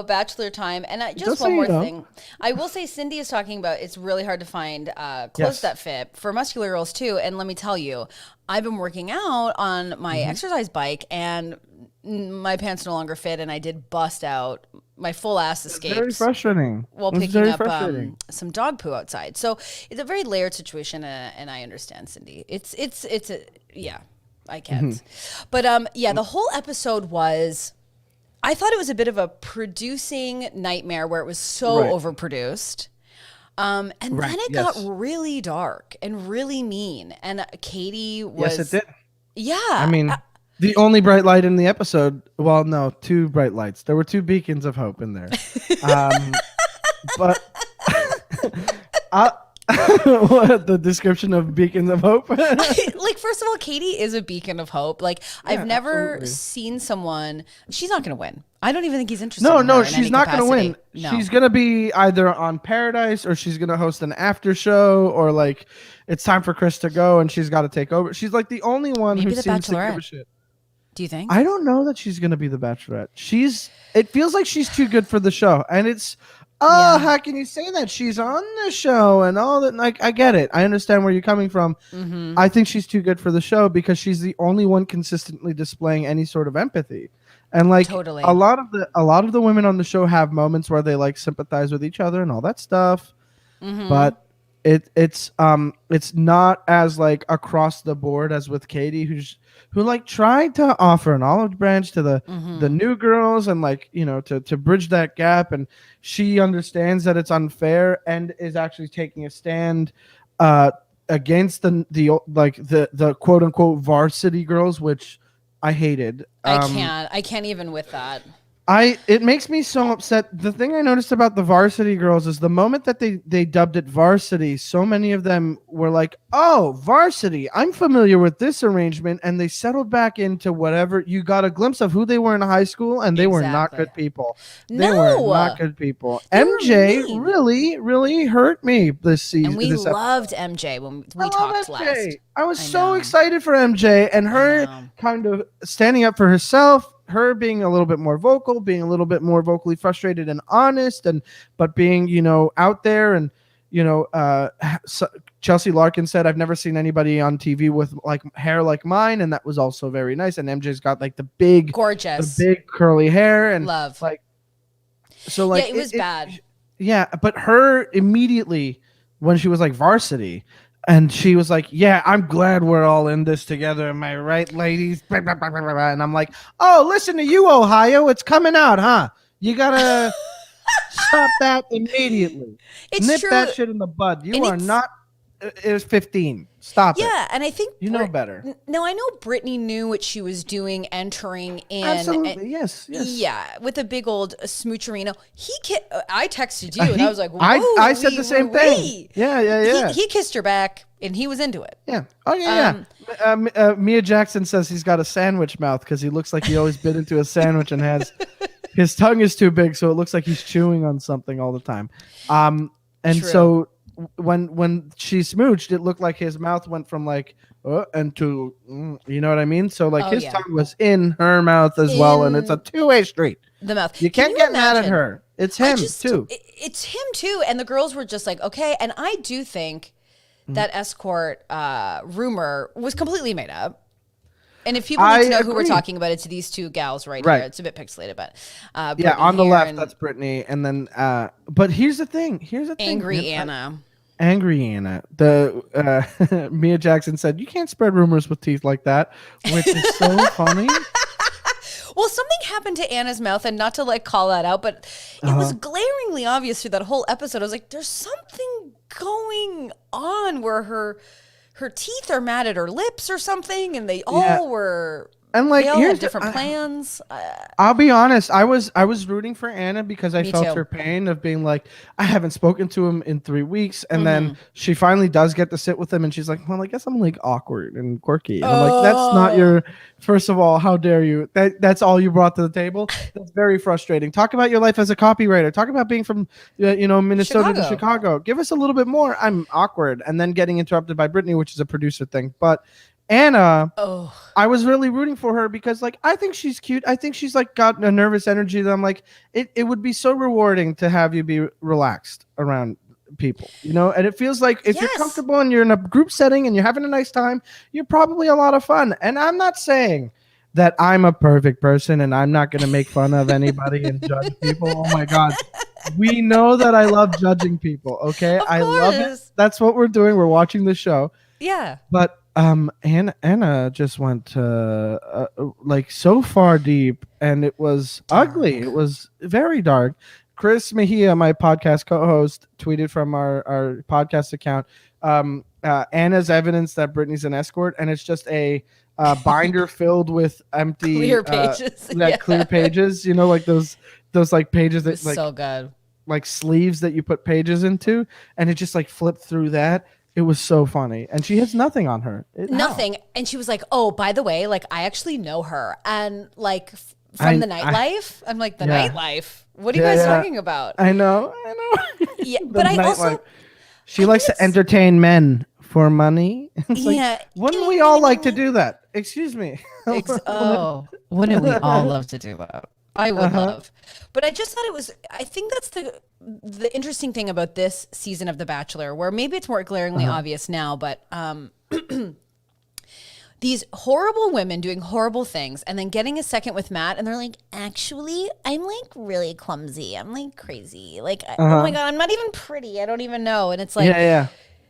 Bachelor time. And just one more thing. I will say Cindy is talking about it's really hard to find clothes that fit for muscular girls too. And let me tell you, I've been working out on my exercise bike and my pants no longer fit. And I did bust out. My full ass escaped.
Very frustrating.
While picking up some dog poo outside. So it's a very layered situation. And I understand, Cindy. It's yeah. I can't. But the whole episode was, I thought it was a bit of a producing nightmare where it was so overproduced. And then it got really dark and really mean. And Katie was...
Yes, it did.
Yeah.
I mean, the only bright light in the episode, well, no, 2 bright lights. There were 2 beacons of hope in there. But... what the description of beacons of hope?
Like, first of all, Katie is a beacon of hope. Like, I've never seen someone. She's not going to win. I don't even think he's interested.
No, she's not going to win. No. She's going to be either on Paradise or she's going to host an after show, or like it's time for Chris to go and she's got to take over. She's like the only one who seems to give a shit.
Do you think?
I don't know that she's going to be the Bachelorette. It feels like she's too good for the show, and it's. How can you say that? She's on the show and all that. Like, I get it. I understand where you're coming from. I think she's too good for the show because she's the only one consistently displaying any sort of empathy. And like
Totally.
a lot of the women on the show have moments where they like sympathize with each other and all that stuff. But it's not as like across the board as with Katie, who like tried to offer an olive branch to the new girls and like, you know, to bridge that gap, and she understands that it's unfair and is actually taking a stand against the quote unquote varsity girls, which I hated.
I can't even with that.
It makes me so upset. The thing I noticed about the varsity girls is the moment that they dubbed it varsity, so many of them were like, "Oh, varsity, I'm familiar with this arrangement," and they settled back into whatever. You got a glimpse of who they were in high school, and they were not good people. They were not good people. MJ really, really hurt me this season.
And we loved MJ when we talked last.
I was so excited for MJ and her kind of standing up for herself. Her being a little bit more vocal, being a little bit more vocally frustrated and honest, but being, you know, out there. And, you know, Chelsea Larkin said, "I've never seen anybody on TV with like hair like mine," and that was also very nice. And MJ's got like the big curly hair and
love.
Like, so like
it was bad.
Yeah, but her immediately when she was like varsity. And she was like, "Yeah, I'm glad we're all in this together. Am I right, ladies?" And I'm like, "Oh, listen to you, Ohio. It's coming out, huh? You gotta stop that immediately. Nip that shit in the bud. You are not. It was 15. Stop it."
Yeah, and I think
you know better.
No, I know Brittany knew what she was doing, entering in.
Absolutely, yes.
Yeah, with a big old smoocherino. I texted you, and I was like, "Whoa,
I said the same thing." Yeah.
He kissed her back, and he was into it.
Yeah. Oh yeah. Mia Jackson says he's got a sandwich mouth because he looks like he always bit into a sandwich and his tongue is too big, so it looks like he's chewing on something all the time. So when she smooched, it looked like his mouth went from like and to you know what I mean. So like his tongue was in her mouth as well, and it's a two-way street.
The mouth.
You can't get mad at her. It's him too.
It's him too, and the girls were just like, okay. And I do think that escort rumor was completely made up. And if people need to know who we're talking about, it's these two gals right here. It's a bit pixelated, but
on the left, that's Brittany, and then but here's the thing.
Angry Anna.
The Mia Jackson said, "You can't spread rumors with teeth like that," which is so funny.
Well, something happened to Anna's mouth, and not to like call that out, but it was glaringly obvious through that whole episode. I was like, there's something going on where her teeth are mad at her lips or something, and they all were. And like, here's different plans.
I'll be honest. I was rooting for Anna because I felt her pain of being like, I haven't spoken to him in 3 weeks, and then she finally does get to sit with him, and she's like, "Well, I guess I'm like awkward and quirky." And I'm like, "That's not your. First of all, how dare you? That's all you brought to the table. That's very frustrating. Talk about your life as a copywriter. Talk about being from Minnesota to Chicago. Give us a little bit more." I'm awkward, and then getting interrupted by Brittany, which is a producer thing, but. Anna, I was really rooting for her because like I think she's cute. I think she's like got a nervous energy that I'm like it would be so rewarding to have you be relaxed around people, you know? And it feels like if you're comfortable and you're in a group setting and you're having a nice time, you're probably a lot of fun. And I'm not saying that I'm a perfect person and I'm not going to make fun of anybody and judge people. Oh my God. We know that I love judging people, okay? I love it. That's what we're doing. We're watching the show.
Yeah.
But Anna just went like so far deep, and it was ugly. It was very dark. Chris Mejia, my podcast co-host, tweeted from our podcast account, Anna's evidence that Brittany's an escort, and it's just a binder filled with empty
clear pages.
Clear pages, you know, like those like pages that like
so good,
like sleeves that you put pages into, and it just like flipped through that. It was so funny. And she has nothing on her.
Nothing. And she was like, "Oh, by the way, like I actually know her." And like from the nightlife. I'm like, the nightlife? What are you guys talking about?
I know.
Yeah, but I also...
She likes to entertain men for money. Like, wouldn't we all like to do that? Excuse me.
Wouldn't we all love to do that? I would love. But I just thought I think that's the interesting thing about this season of The Bachelor, where maybe it's more glaringly obvious now, but the these horrible women doing horrible things and then getting a second with Matt and they're like, actually, I'm like really clumsy. I'm like crazy. Like, oh my God, I'm not even pretty. I don't even know. And it's like,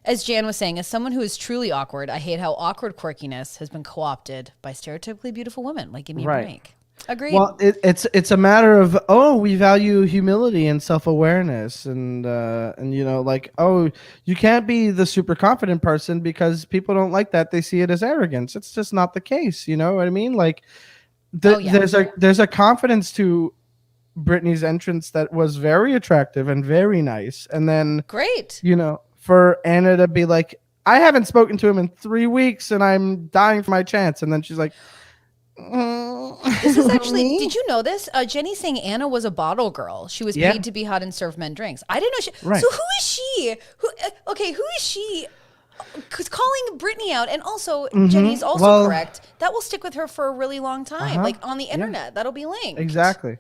as Jan was saying, as someone who is truly awkward, I hate how awkward quirkiness has been co-opted by stereotypically beautiful women. Like, give me a break. Agreed.
Well, it's a matter of, we value humility and self-awareness, and like, you can't be the super confident person because people don't like that. They see it as arrogance. It's just not the case. You know what I mean? Like, there's a confidence to Brittany's entrance that was very attractive and very nice, and then
great.
For Anna to be like, I haven't spoken to him in 3 weeks, and I'm dying for my chance, and then she's like.
This is actually, did you know this? Jenny's saying Anna was a bottle girl. She was paid to be hot and serve men drinks. I didn't know she. Right. So who is she? Who is she? Because calling Brittany out, and also Jenny's also correct. That will stick with her for a really long time. Like on the internet, that'll be linked.
Exactly.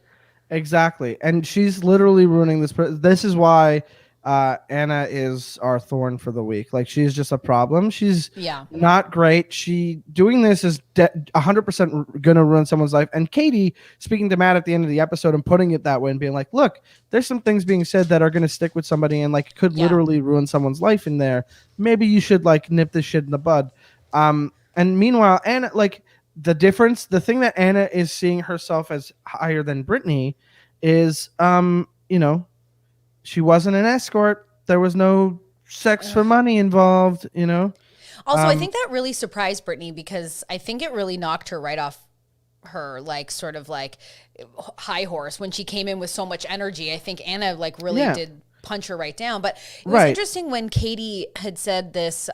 And she's literally ruining this. This is why Anna is our thorn for the week. Like, she's just a problem. She's not great. She doing this is 100% gonna ruin someone's life. And Katie speaking to Matt at the end of the episode and putting it that way and being like, look, there's some things being said that are gonna stick with somebody and like could literally ruin someone's life in there. Maybe you should like nip this shit in the bud. And meanwhile, Anna, like, the thing that Anna is seeing herself as higher than Brittany is she wasn't an escort. There was no sex for money involved,
Also, I think that really surprised Brittany because I think it really knocked her right off her like sort of like high horse when she came in with so much energy. I think Anna like really did punch her right down. But it was interesting when Katie had said this,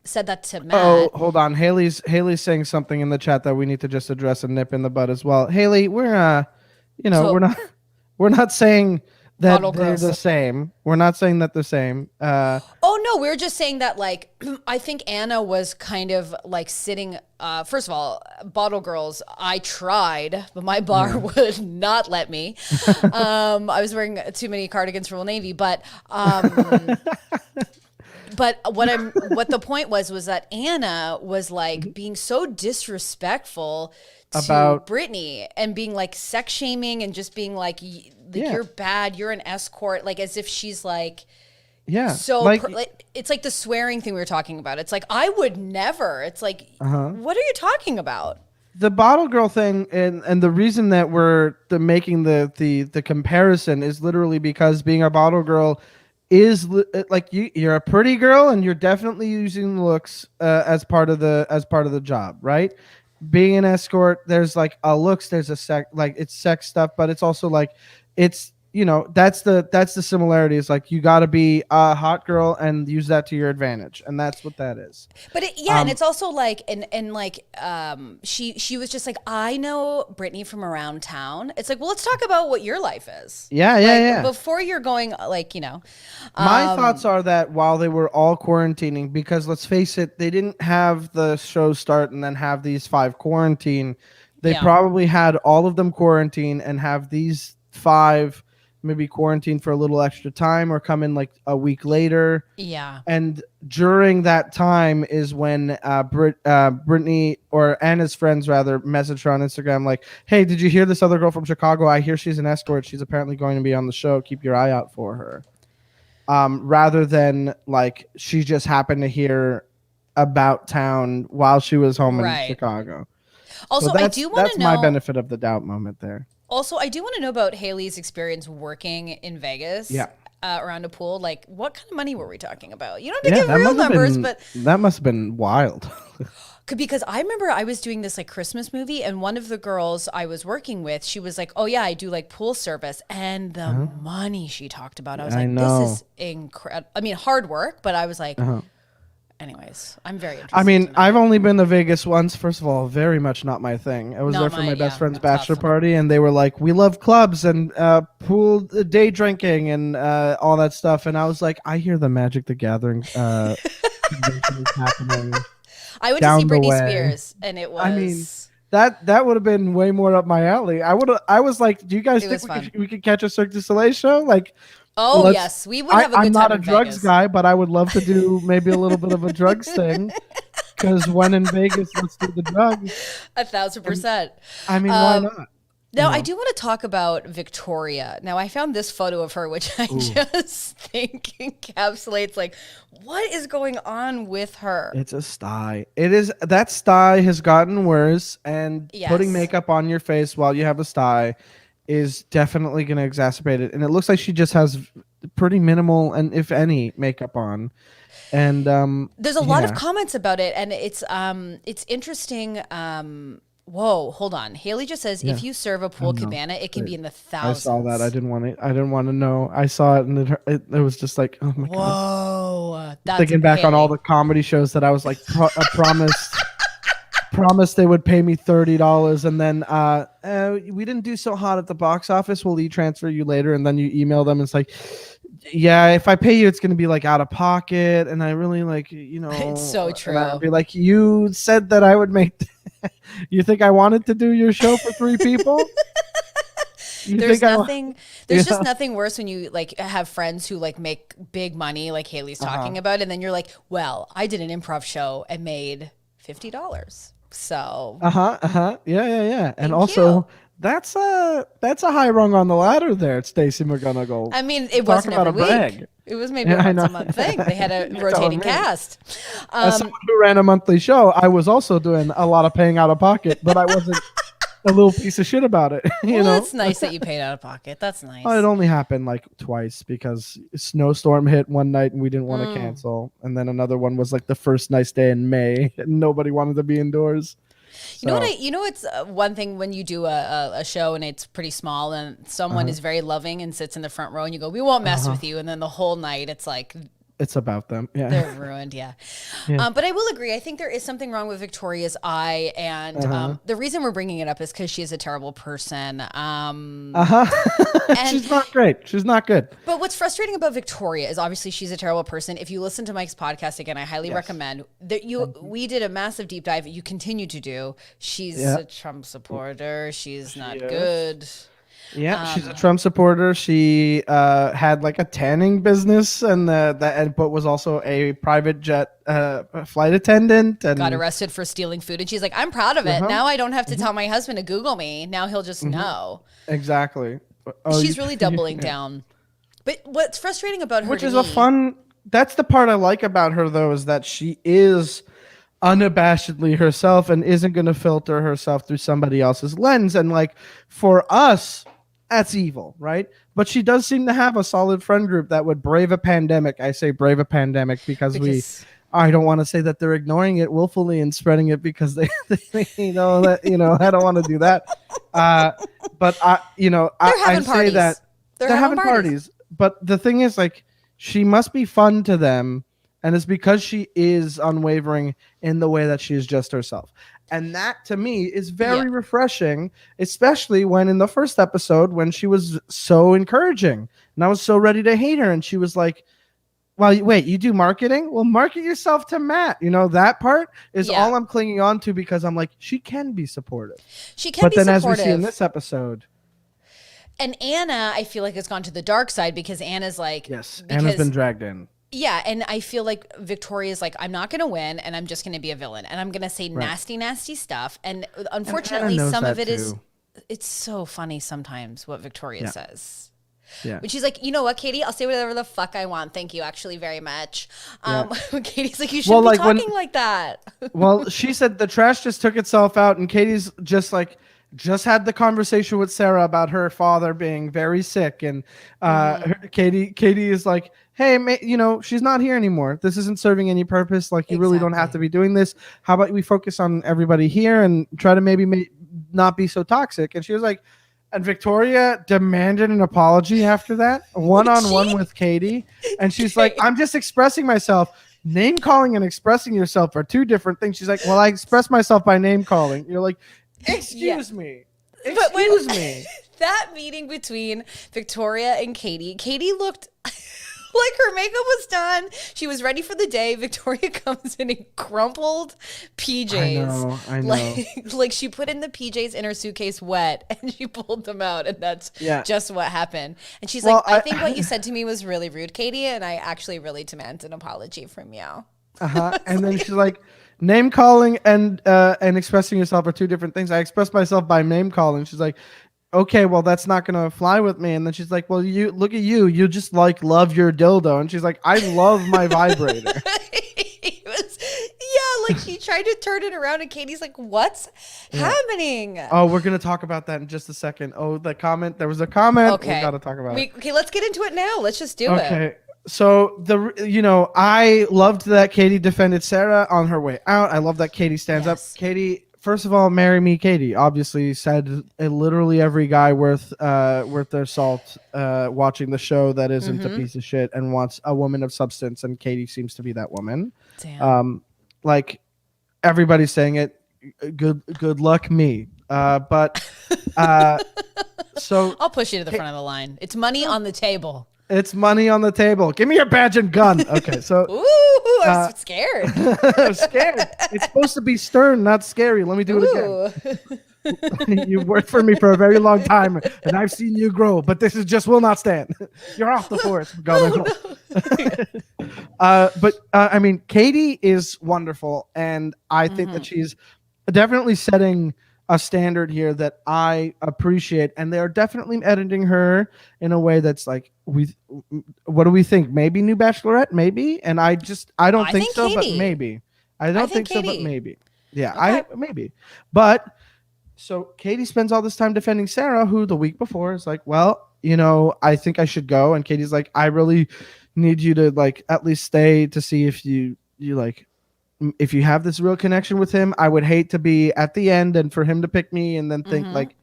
said that to Matt.
Oh, hold on. Haley's saying something in the chat that we need to just address and nip in the bud as well. Haley, we're not saying that they're the same. We're not saying that they're the same.
No, we're just saying that, like, I think Anna was kind of like sitting. First of all, bottle girls, I tried, but my bar would not let me. I was wearing too many cardigans for Old Navy, but but what the point was that Anna was like being so disrespectful to Brittany and being like sex shaming and just being like you're bad, you're an escort, like as if she's like so like, it's like the swearing thing we were talking about. It's like, I would never. It's like, what are you talking about?
The bottle girl thing, and the reason that we're making the comparison is literally because being a bottle girl is like you're a pretty girl and you're definitely using looks as part of the job, right? Being an escort, there's like a looks, there's a it's sex stuff, but it's also like it's that's the similarity. Is like you got to be a hot girl and use that to your advantage, and that's what that is.
But and it's also like and like she was just like, I know Brittany from around town. It's like, well, let's talk about what your life is.
Yeah.
Before you're going like
my thoughts are that while they were all quarantining, because let's face it, they didn't have the show start and then have these 5 quarantine. They probably had all of them quarantine and have these 5 maybe quarantine for a little extra time or come in like a week later.
Yeah.
And during that time is when Brittany or Anna's friends rather messaged her on Instagram like, hey, did you hear this other girl from Chicago? I hear she's an escort. She's apparently going to be on the show. Keep your eye out for her. Rather than like she just happened to hear about town while she was home in Chicago.
Also,
so
I do want to know.
That's my benefit of the doubt moment there.
Also, I do want to know about Haley's experience working in Vegas around a pool. Like, what kind of money were we talking about? You don't have to give real numbers, but...
That must have been wild.
Because I remember I was doing this, like, Christmas movie, and one of the girls I was working with, she was like, oh, yeah, I do, like, pool service. And the money she talked about, I was like, this is incredible. I mean, hard work, but I was like... Anyways, I'm very interested.
I mean, I've only been to Vegas once. First of all, very much not my thing. I was there for my best friend's bachelor party, and they were like, we love clubs and pool day drinking and all that stuff. And I was like, I hear the Magic the Gathering convention is happening.
I went to see Britney Spears, and it was...
I mean, that would have been way more up my alley. I was like, do you guys think we could catch a Cirque du Soleil show? Like...
Oh, yes. We would have a good time.
I'm not a drugs guy, but I would love to do maybe a little bit of a drugs thing. because when in Vegas, let's do the drugs.
1,000%.
I mean, why not?
Now, I do want to talk about Victoria. Now, I found this photo of her, which I just think encapsulates, like, what is going on with her?
It's a sty. It is. That sty has gotten worse, and
Yes.
putting makeup on your face while you have a sty is definitely going to exacerbate it. And it looks like she just has pretty minimal, and if any, makeup on. And
there's a lot of comments about it, and it's interesting. Whoa, hold on. Haley just says if you serve a pool cabana, it can be in the thousands.
I saw that. I didn't want to know. I saw it, and it was just like, oh my god.
Whoa, that's
thinking back on all the comedy shows that I was like, I promised they would pay me $30, and then we didn't do so hot at the box office. We'll e-transfer you later, and then you email them. And it's like, yeah, if I pay you, it's going to be like out of pocket, and I really like,
It's so true.
I'd be like, you said that I would make. You think I wanted to do your show for 3 people?
There's just nothing worse when you like have friends who like make big money, like Haley's talking about, and then you're like, well, I did an improv show and made $50. So
yeah. And also, that's a high rung on the ladder there at Stacey McGonigal.
I mean, it wasn't every week.
Brag.
It was maybe a once a month thing. They had a rotating cast.
As someone who ran a monthly show, I was also doing a lot of paying out of pocket, but I wasn't a little piece of shit about it.
It's nice that you paid out of pocket. That's nice.
It only happened like twice because a snowstorm hit one night and we didn't want to cancel. And then another one was like the first nice day in May and nobody wanted to be indoors.
You know what's one thing when you do a show and it's pretty small and someone is very loving and sits in the front row and you go, we won't mess with you. And then the whole night it's like,
it's about them. Yeah.
They're ruined. Yeah. But I will agree. I think there is something wrong with Victoria's eye. And the reason we're bringing it up is because she is a terrible person.
She's not great. She's not good.
But what's frustrating about Victoria is obviously she's a terrible person. If you listen to Mike's podcast again, I highly recommend that we did a massive deep dive. You continue to do. She's a Trump supporter. She's not good.
Yeah, she's a Trump supporter. She had like a tanning business but was also a private jet flight attendant and
got arrested for stealing food. And she's like, I'm proud of it. Now I don't have to tell my husband to Google me. Now he'll just know.
Exactly.
She's really doubling down. But what's frustrating about her,
which is that's the part I like about her though, is that she is unabashedly herself and isn't going to filter herself through somebody else's lens. And like for us, that's evil, right? But she does seem to have a solid friend group that would brave a pandemic. I say brave a pandemic because I don't want to say that they're ignoring it willfully and spreading it because they I don't want to do that. But I say that they're having parties. But the thing is, like, she must be fun to them. And it's because she is unwavering in the way that she is just herself. And that, to me, is very refreshing, especially when in the first episode, when she was so encouraging. And I was so ready to hate her. And she was like, well, wait, you do marketing? Well, market yourself to Matt. That part is all I'm clinging on to because I'm like, she can be supportive.
She can be supportive. But then as we see
in this episode.
And Anna, I feel like, has gone to the dark side because Anna's like.
Yes, Anna's been dragged in.
Yeah, and I feel like Victoria's like, I'm not going to win, and I'm just going to be a villain, and I'm going to say nasty, nasty stuff. And unfortunately, some of it is, it's so funny sometimes what Victoria says. Yeah. When she's like, you know what, Katie, I'll say whatever the fuck I want. Thank you, actually, very much. Katie's like, you shouldn't be talking like that.
Well, she said the trash just took itself out, and Katie's just like, just had the conversation with Sarah about her father being very sick, and Katie is like, hey, she's not here anymore. This isn't serving any purpose. Like, you really don't have to be doing this. How about we focus on everybody here and try to maybe not be so toxic? And she was like, and Victoria demanded an apology after that, one-on-one with Katie. And she's like, I'm just expressing myself. Name calling and expressing yourself are two different things. She's like, well, I express myself by name calling. You're like, excuse me. Excuse me.
That meeting between Victoria and Katie looked like her makeup was done. She was ready for the day. Victoria comes in crumpled PJs.
I know.
Like she put in the PJs in her suitcase wet and she pulled them out. And that's just what happened. And she's like, I think what you said to me was really rude, Katie. And I actually really demand an apology from you.
And then she's like, name calling and expressing yourself are two different things. I expressed myself by name calling. She's like, okay, well, that's not gonna fly with me. And then she's like, well, you look at you just like love your dildo. And she's like, I love my vibrator.
Like she tried to turn it around, and Katie's like, what's happening?
Oh, we're gonna talk about that in just a second. Oh, the comment. There was a comment.
Okay,
we gotta talk about it.
Okay, let's get into it now. Let's just do it.
Okay. So I loved that Katie defended Sarah on her way out. I love that Katie stands up. Katie, first of all, marry me, Katie. Obviously, said literally every guy worth their salt watching the show that isn't a piece of shit and wants a woman of substance, and Katie seems to be that woman.
Damn.
Like everybody's saying it. Good luck, me. But so
I'll push you to the front of the line. It's money on the table.
It's money on the table. Give me your badge and gun. Okay, so
ooh, I'm scared.
I'm scared. It's supposed to be stern, not scary. Let me do it again. You worked for me for a very long time, and I've seen you grow, but this is just will not stand. You're off the force. I mean, Katie is wonderful, and I think that she's definitely setting a standard here that I appreciate, and they're definitely editing her in a way that's like, what do we think? Maybe new Bachelorette, maybe, and I don't think so,
Katie.
but maybe. I don't think so, but
Katie.
maybe. Yeah,
Okay.
maybe, but. So Katie spends all this time defending Sarah, who the week before is like, well, I think I should go. And Katie's like, I really need you to like at least stay to see if you like, if you have this real connection with him. I would hate to be at the end and for him to pick me and then think like,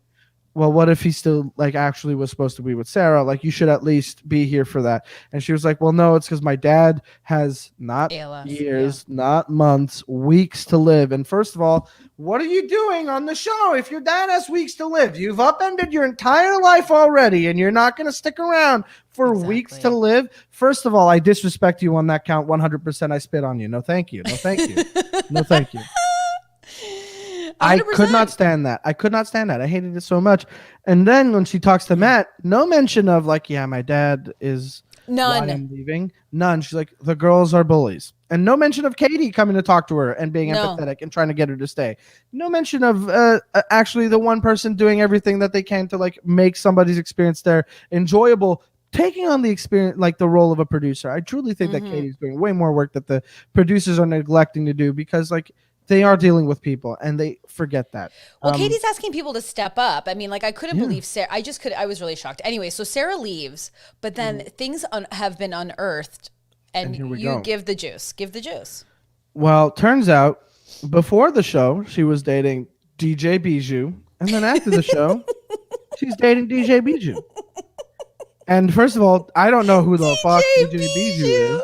well, what if he still like actually was supposed to be with Sarah? Like, you should at least be here for that. And she was like, well, no, it's because my dad has not
ALS,
years, not months, weeks to live. And first of all, what are you doing on the show if your dad has weeks to live? You've upended your entire life already, and you're not going to stick around for weeks to live. First of all, I disrespect you on that count 100%. I spit on you. No, thank you. No, thank you. No, thank you. 100%. I could not stand that. I hated it so much. And then when she talks to Matt, no mention of like, yeah, my dad is why I'm leaving. None. She's like, the girls are bullies. And no mention of Katie coming to talk to her and being empathetic and trying to get her to stay. No mention of actually the one person doing everything that they can to like make somebody's experience there enjoyable, taking on the experience, like the role of a producer. I truly think that Katie's doing way more work that the producers are neglecting to do, because like they are dealing with people and they forget that.
Well, Katie's asking people to step up. I mean, like, I couldn't believe Sarah. I was really shocked. Anyway, so Sarah leaves, but then things have been unearthed, and you give the juice. Give the juice.
Well, turns out before the show, she was dating DJ Bijou. And then after the show, she's dating DJ Bijou. And first of all, I don't know who the fuck DJ Bijou is.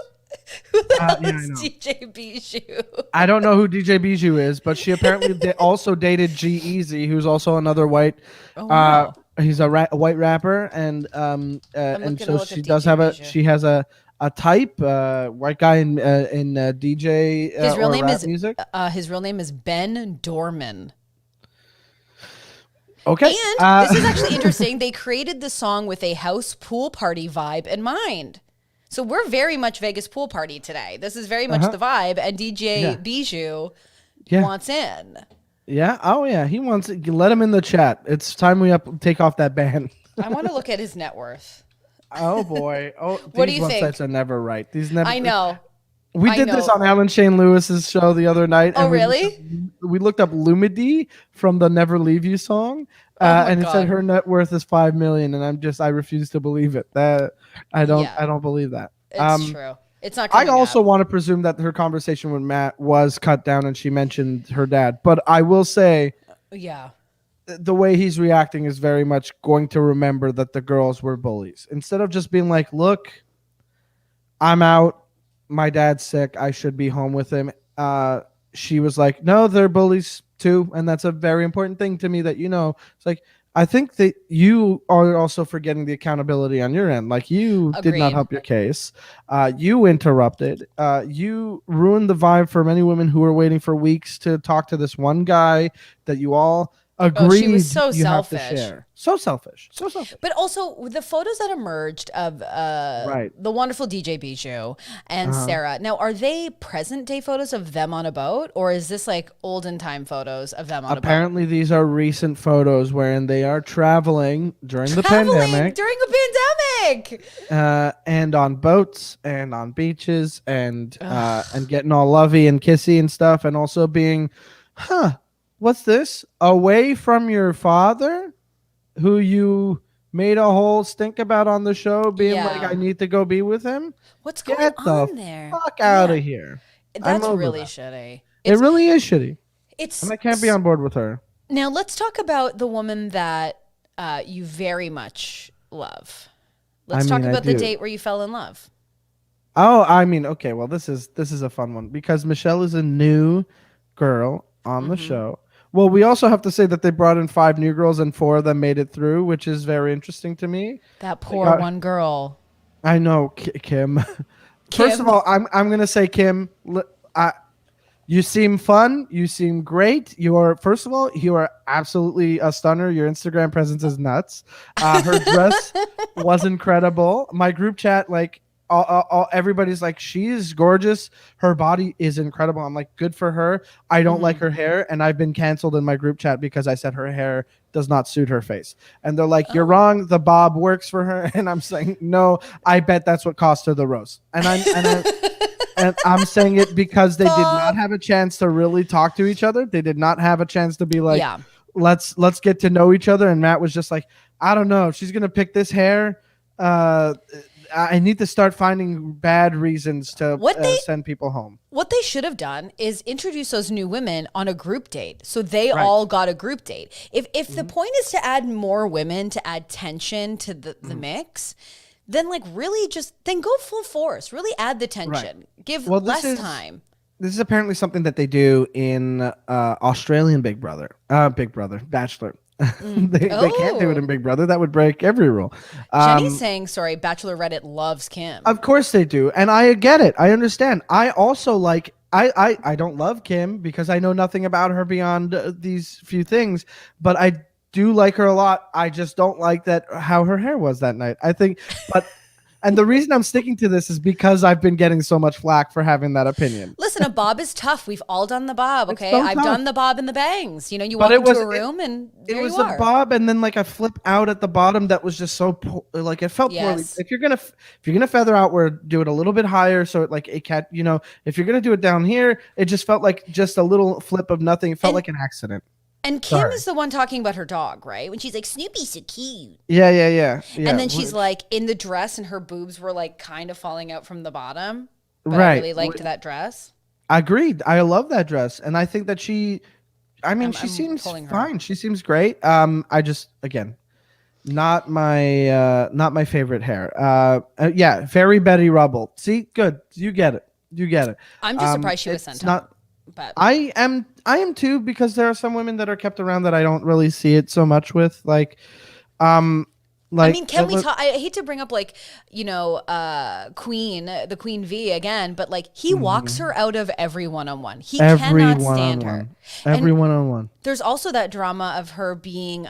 Who the hell is DJ Bijou?
I don't know who DJ Bijou is, but she apparently also dated G-Eazy, who's also another white. He's a white rapper, and so she does have she has a type white guy in DJ.
His real name is
music.
His real name is Ben Dorman.
Okay.
And this is actually interesting. They created the song with a house pool party vibe in mind. So we're very much Vegas pool party today. This is very much the vibe, and DJ Bijou wants in.
Yeah. Oh yeah. He wants it. Let him in the chat. It's time we take off that ban.
I want to look at his net worth.
Oh boy. Oh,
what do you think?
These websites are never right. These never.
I know.
We did this on Alan Shane Lewis's show the other night.
Oh, really?
We looked up Lumidee from the "Never Leave You" song, and it said her net worth is $5 million, and I refuse to believe it. That I don't believe that.
It's true. It's not.
I also want to presume that her conversation with Matt was cut down, and she mentioned her dad. But I will say, the way he's reacting is very much going to remember that the girls were bullies. Instead of just being like, "Look, I'm out. My dad's sick. I should be home with him." She was like, "No, they're bullies too, and that's a very important thing to me that you know." It's like, I think that you are also forgetting the accountability on your end. Like, you did not help your case. You interrupted. You ruined the vibe for many women who were waiting for weeks to talk to this one guy that you all
Oh, she was
Agreed.
so
You have to
selfish.
share. So selfish. So selfish.
But also the photos that emerged of
Right.
the wonderful DJ Bijou and
Uh-huh.
Sarah. Now, are they present day photos of them on a boat, or is this like olden time photos of them on a boat?
Apparently, these are recent photos wherein they are traveling during the
Traveling
pandemic,
during a pandemic.
and on boats and on beaches and getting all lovey and kissy and stuff, and also being, what's this? Away from your father, who you made a whole stink about on the show, being like,
Yeah.
I need to go be with him.
What's going
Get the
on there?
fuck out
Yeah.
of here. I'm
That's
over
really
that.
shitty.
It really is shitty,
It's
and I can't be on board with her.
Now let's talk about the woman that you very much love. Let's talk
I
about the
do.
date where you fell in love.
Oh, I mean, okay. Well, this is a fun one because Michelle is a new girl on the show. Well, we also have to say that they brought in 5 new girls and 4 of them made it through, which is very interesting to me.
That poor
got-
one girl.
I know, Kim. First of all, I'm gonna say, Kim, you seem fun. You seem great. You are, first of all, you are absolutely a stunner. Your Instagram presence is nuts. Her dress was incredible. My group chat, like, everybody's like, she's gorgeous. Her body is incredible. I'm like, good for her. I don't like her hair, and I've been canceled in my group chat because I said her hair does not suit her face. And they're like, you're wrong. The bob works for her. And I'm saying, no, I bet that's what cost her the rose. And I'm saying it because they did not have a chance to really talk to each other. They did not have a chance to be like,
Yeah.
let's get to know each other. And Matt was just like, I don't know. She's going to pick this hair. I need to start finding bad reasons to send people home.
What they should have done is introduce those new women on a group date. So they all got a group date. If the point is to add more women, to add tension to the mix, then like really just then go full force. Really add the tension. Give less time.
This is apparently something that they do in Australian Big Brother. Bachelor. They can't do it in Big Brother. That would break every rule.
Jenny's saying, sorry, Bachelor Reddit loves Kim.
Of course they do. And I get it. I understand. I also like, I don't love Kim because I know nothing about her beyond these few things, but I do like her a lot. I just don't like that how her hair was that night. I think, and the reason I'm sticking to this is because I've been getting so much flack for having that opinion.
Listen, a bob is tough. We've all done the bob, okay?
so
I've
tough.
done the bob and the bangs. You know, you
But
walk
it was-
into a room and
It
there
was
you
a
are.
bob and then like a flip out at the bottom that was just so like it felt poorly.
Yes.
If you're gonna feather outward, do it a little bit higher so it like it can't, you know, if you're gonna do it down here, it just felt like just a little flip of nothing. It felt like an accident.
And Kim is the one talking about her dog, right? When she's like, Snoopy's so cute.
Yeah.
And then she's like in the dress and her boobs were like kind of falling out from the bottom. But I
Right.
really liked that dress.
Agreed. I love that dress, and I think that she
I'm
seems
pulling her.
fine. She seems great. I just again, not my favorite hair. Yeah, very Betty Rubble. See, good. You get it.
I'm just surprised she was sent home. But
I am too, because there are some women that are kept around that I don't really see it so much with. Like,
I mean, can we talk? I hate to bring up like, you know, the Queen V again, but like he walks her out of every one-on-one. He cannot stand her.
Every
And
one-on-one.
There's also that drama of her being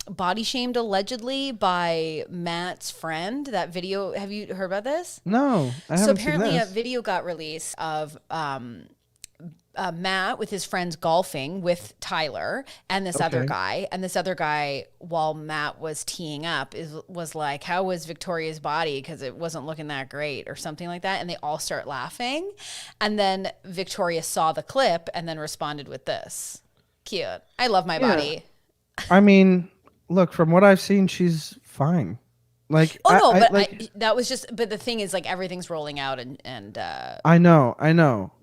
body shamed allegedly by Matt's friend. That video, have you heard about this?
No, I haven't
So apparently
seen
a
this.
video got released of Matt with his friends golfing with Tyler and this other guy. And this other guy, while Matt was teeing up, was like, how was Victoria's body? Because it wasn't looking that great or something like that. And they all start laughing. And then Victoria saw the clip and then responded with this. Cute. I love my body.
I mean, look, from what I've seen, she's fine. Like,
that was just, but the thing is like everything's rolling out and
I know.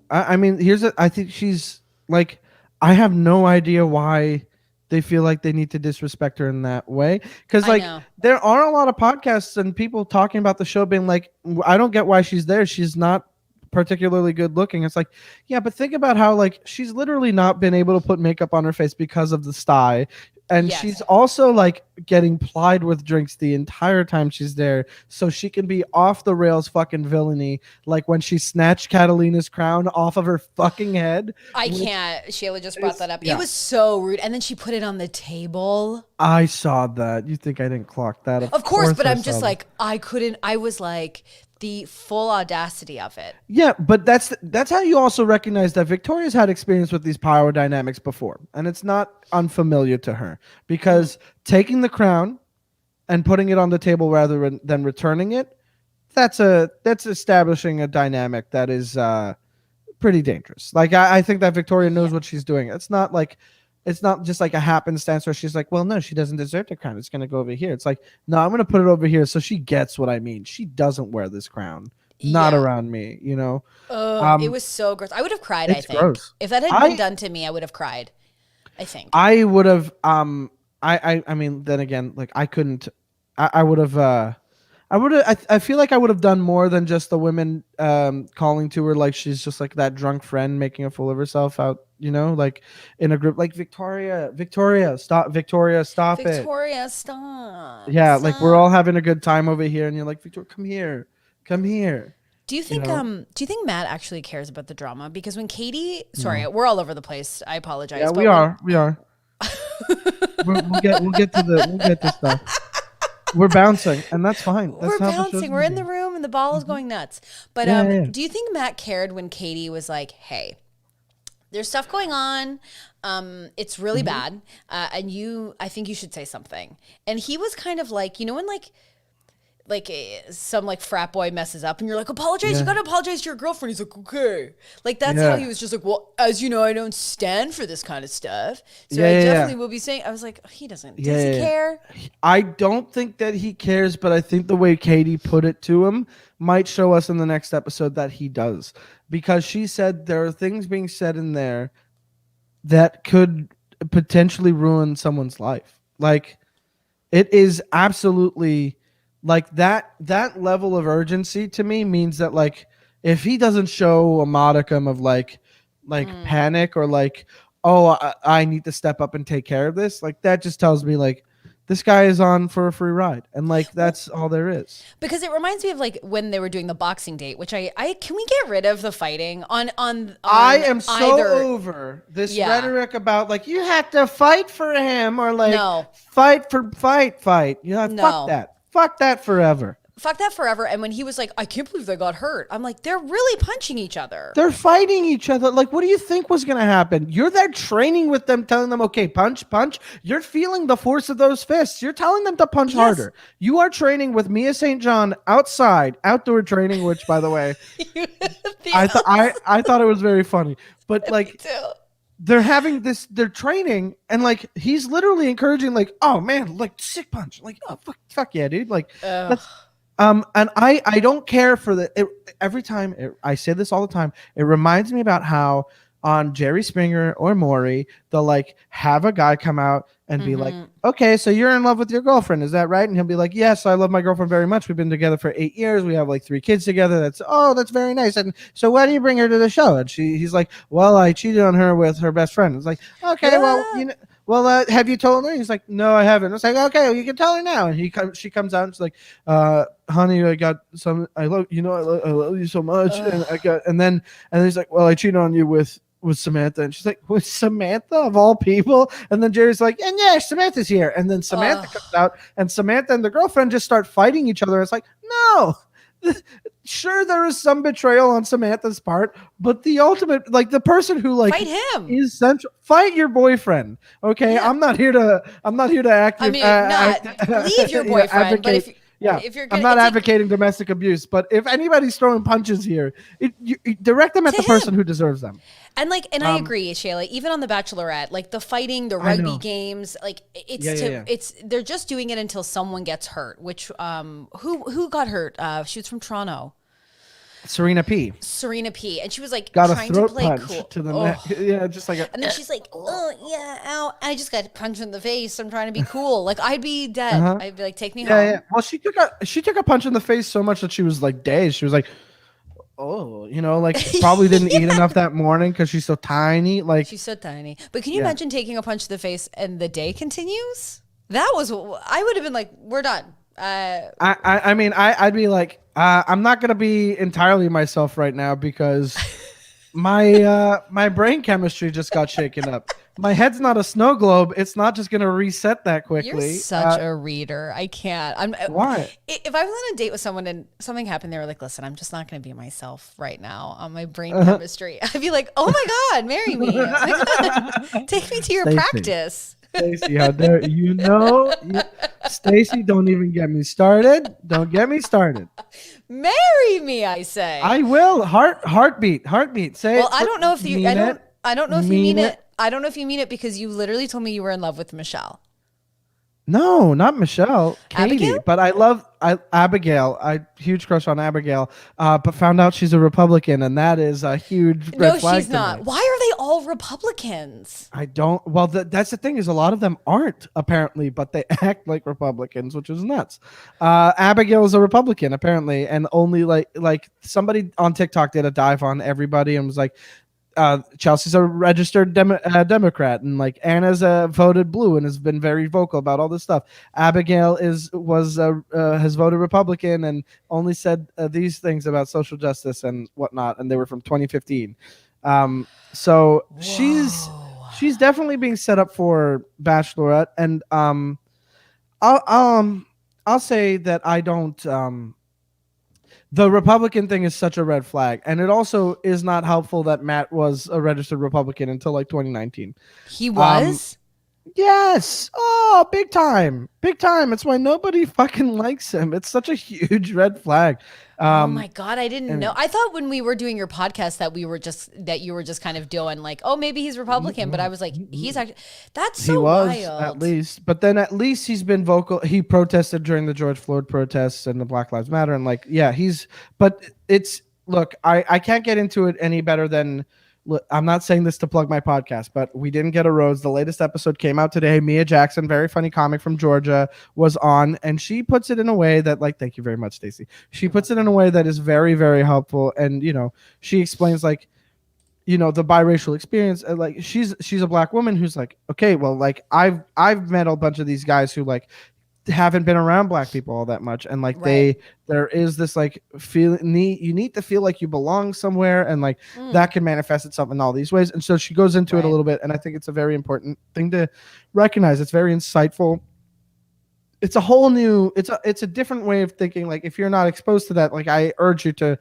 I mean, I think she's like, I have no idea why they feel like they need to disrespect her in that way. Because like, there are a lot of podcasts and people talking about the show being like, I don't get why she's there. She's not particularly good looking. It's like, yeah, but think about how like she's literally not been able to put makeup on her face because of the sty. And
Yes.
she's also like getting plied with drinks the entire time she's there, so she can be off the rails fucking villainy. Like when she snatched Catalina's crown off of her fucking head.
I
which
can't. Shayla just brought that up.
yeah.
It was so rude. And then she put it on the table.
I saw that. You think I didn't clock that?
Of course, but
I
I'm
saw
just
that.
like, I couldn't. I was like, the full audacity of it.
Yeah, but that's how you also recognize that Victoria's had experience with these power dynamics before, and it's not unfamiliar to her, because taking the crown and putting it on the table rather than returning it, that's establishing a dynamic that is pretty dangerous. Like I think that Victoria knows what she's doing. It's not just like a happenstance where she's like, well, no, she doesn't deserve the crown. It's going to go over here. It's like, no, I'm going to put it over here so she gets what I mean. She doesn't wear this crown. Not
Yeah.
around me, you know?
It was so gross. I would have cried, I
It's
think.
gross.
If that had been done to me, I would have cried, I think.
I would have, I mean, then again, like I couldn't, I would have, I feel like I would have done more than just the women calling to her like she's just like that drunk friend making a fool of herself out, you know, like in a group like Victoria, stop it.
Victoria, stop.
Yeah,
Stop.
like we're all having a good time over here and you're like, Victoria, come here.
Do you think do you think Matt actually cares about the drama? Because when Katie, sorry, we're all over the place. I apologize.
Yeah,
but
we are. We'll get to stuff. We're bouncing, and that's fine. That's
We're
how the show's
bouncing. We're
gonna
in
be.
the room and the ball is going nuts. But
Yeah.
do you think Matt cared when Katie was like, "Hey, there's stuff going on. It's really bad, and I think you should say something." And he was kind of like, you know, when some like frat boy messes up and you're like, apologize,
Yeah.
you gotta apologize to your girlfriend. He's like, okay. Like that's
Yeah.
how he was just like, well, as you know, I don't stand for this kind of stuff. So
Yeah,
I
yeah,
definitely will be saying, I was like, oh, he doesn't, does he care?
I don't think that he cares, but I think the way Katie put it to him might show us in the next episode that he does. Because she said there are things being said in there that could potentially ruin someone's life. Like, it is absolutely like that level of urgency to me means that like if he doesn't show a modicum of like panic or like, oh, I need to step up and take care of this, like that just tells me like this guy is on for a free ride, and like that's all there is.
Because it reminds me of like when they were doing the boxing date, which I can we get rid of the fighting on
I am so
either,
over this rhetoric about like you have to fight for him or like
No.
fight. You know,
No.
Fuck that forever.
Fuck that forever. And when he was like, I can't believe they got hurt, I'm like, they're really punching each other.
They're fighting each other. Like, what do you think was going to happen? You're there training with them, telling them, okay, punch. You're feeling the force of those fists. You're telling them to punch harder. You are training with Mia St. John outdoor training, which, by the way, I thought it was very funny. But, like, they're having they're training, and, like, he's literally encouraging, like, oh, man, like, sick punch. Like, oh, fuck yeah, dude. Like, that's... and I don't care for every time I say this all the time. It reminds me about how on Jerry Springer or Maury, they'll like have a guy come out and be like, okay, so you're in love with your girlfriend. Is that right? And he'll be like, yes, I love my girlfriend very much. We've been together for 8 years. We have like 3 kids together. That's very nice. And so why do you bring her to the show? And he's like, well, I cheated on her with her best friend. It's like, okay, well, you know, well, have you told her? He's like, no, I haven't. It's like, okay, well, you can tell her now. And she comes out and she's like, honey, I got some, I love you so much. And then he's like, well, I cheated on you with Samantha. And she's like, with Samantha of all people? And then Jerry's like, and yeah, Samantha's here. And then Samantha comes out, and Samantha and the girlfriend just start fighting each other. It's like, no. Sure, there is some betrayal on Samantha's part, but the ultimate, like the person who like
fight him
is central. Fight your boyfriend, okay? Yeah. I'm not here to act.
I mean, not leave your boyfriend, but if you're
I'm not advocating domestic abuse, but if anybody's throwing punches here, you direct them at the person who deserves them.
And I agree, Shayla. Even on The Bachelorette, like the fighting, the rugby games, like it's they're just doing it until someone gets hurt. Which who got hurt? She was from Toronto.
Serena P.
And she was like
got
trying
a throat
to play
punch
cool
to the neck. Yeah, just like
and then she's like, oh yeah, ow. And I just got punched in the face. I'm trying to be cool. Like I'd be dead. I'd be like, take me home.
Yeah. Well, she took a punch in the face so much that she was like dazed. She was like, oh, like probably didn't eat enough that morning because she's so tiny. Like
She's so tiny. But can you imagine taking a punch to the face and the day continues? That was, I would have been like, we're done.
I mean, I'd be like, I'm not gonna be entirely myself right now because my brain chemistry just got shaken up. My head's not a snow globe. It's not just gonna reset that quickly.
You're such a reader. I can't.
Why?
If I was on a date with someone and something happened, they were like, "Listen, I'm just not going to be myself right now on my brain chemistry." I'd be like, "Oh my God, marry me! Take me to your practice."
Stacey, how dare Stacey, don't even get me started. Don't get me started.
Marry me, I say.
I will. Heartbeat. Say
well,
it.
I don't know if you. I don't know if you mean it.
it.
I don't know if you mean it because you literally told me you were in love with Michelle.
No, not Michelle. Katie.
Abigail?
But I Abigail. I huge crush on Abigail. But found out she's a Republican, and that is a huge red flag.
No, she's not. Why are they all Republicans?
I don't. Well, that's the thing is a lot of them aren't apparently, but they act like Republicans, which is nuts. Abigail is a Republican apparently, and only like somebody on TikTok did a dive on everybody and was like, Chelsea's a registered Democrat, and like Anna's voted blue and has been very vocal about all this stuff. Abigail has voted Republican and only said these things about social justice and whatnot, and they were from 2015. So
Whoa.
she's definitely being set up for Bachelorette, and I'll say that I don't. The Republican thing is such a red flag, and it also is not helpful that Matt was a registered Republican until like 2019.
He was?
Yes. Oh, big time. Big time. It's why nobody fucking likes him. It's such a huge red flag.
Oh my God, I didn't know. I thought when we were doing your podcast that you were just kind of doing like, oh, maybe he's Republican, but I was like, he's actually, that's so wild.
At least, but then at least he's been vocal. He protested during the George Floyd protests and the Black Lives Matter, and like, yeah, but it's, look, I can't get into it any better than, look, I'm not saying this to plug my podcast, but we didn't get a rose. The latest episode came out today. Mia Jackson, very funny comic from Georgia, was on, and she puts it in a way that, like, thank you very much, Stacey. She puts it in a way that is very, very helpful. And, she explains like, the biracial experience. Like she's a Black woman who's like, okay, well, like I've met a bunch of these guys who like haven't been around Black people all that much, and like there is this like you need to feel like you belong somewhere, and like that can manifest itself in all these ways. And so she goes into it a little bit, and I think it's a very important thing to recognize. It's very insightful. It's a whole new, it's a different way of thinking. Like if you're not exposed to that, like I urge you to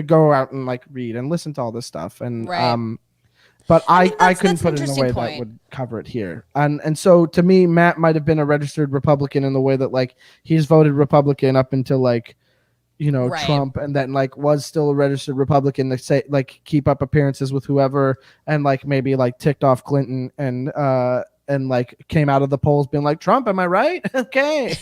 go out and like read and listen to all this stuff. And but I couldn't put it in a way that would cover it here. And so to me, Matt might have been a registered Republican in the way that like he's voted Republican up until like, Trump, and then like was still a registered Republican to say like keep up appearances with whoever, and like maybe like ticked off Clinton and like came out of the polls being like, Trump, am I right? Okay.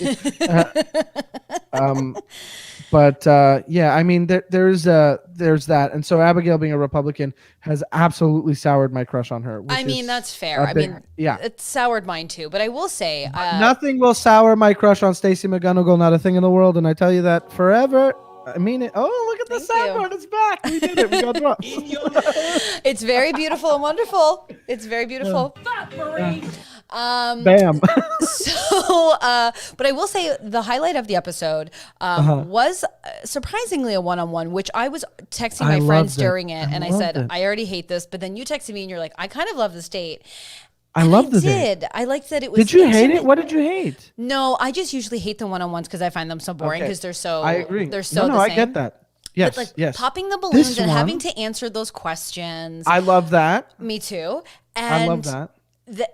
But yeah, I mean, there's that. And so Abigail being a Republican has absolutely soured my crush on her.
I mean, that's fair. Yeah, it soured mine too. But I will say,
nothing will sour my crush on Stacey McGonigal. Not a thing in the world. And I tell you that forever. I mean it. Oh, look at the soundboard. It's back. We did it. We got drops.
It's very beautiful and wonderful. It's very beautiful.
Bam.
So, but I will say the highlight of the episode was surprisingly a one-on-one, which I was texting my friends during it, and I said, I already hate this, but then you texted me and you're like, I kind of love this date.
I loved it.
I liked that it was.
Did you hate it? What did you hate?
No, I just usually hate the one-on-ones because I find them so boring because they're so.
I agree.
They're so. No,
I get that. Yes,
but like
yes.
Popping the balloons and having to answer those questions.
I love that.
Me too. And
I love that.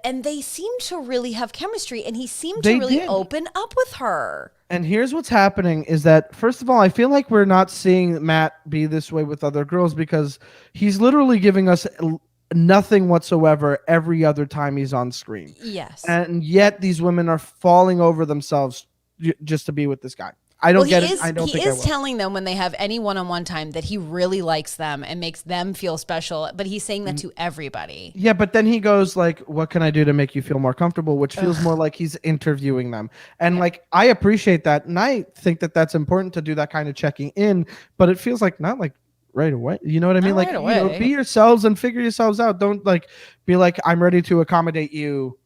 And they seemed to really have chemistry, and he seemed to really open up with her.
And here's what's happening is that, first of all, I feel like we're not seeing Matt be this way with other girls because he's literally giving us nothing whatsoever every other time he's on screen.
Yes.
And yet these women are falling over themselves just to be with this guy. I don't get it. I don't think
he is telling them when they have any one-on-one time that he really likes them and makes them feel special, but he's saying that to everybody.
Yeah, but then he goes like, what can I do to make you feel more comfortable? Which feels more like he's interviewing them. And like, I appreciate that. And I think that that's important to do that kind of checking in, but it feels like not like right away. You know what I mean?
Not
Like,
right
you know,
away.
be yourselves and figure yourselves out. Don't like be like, I'm ready to accommodate you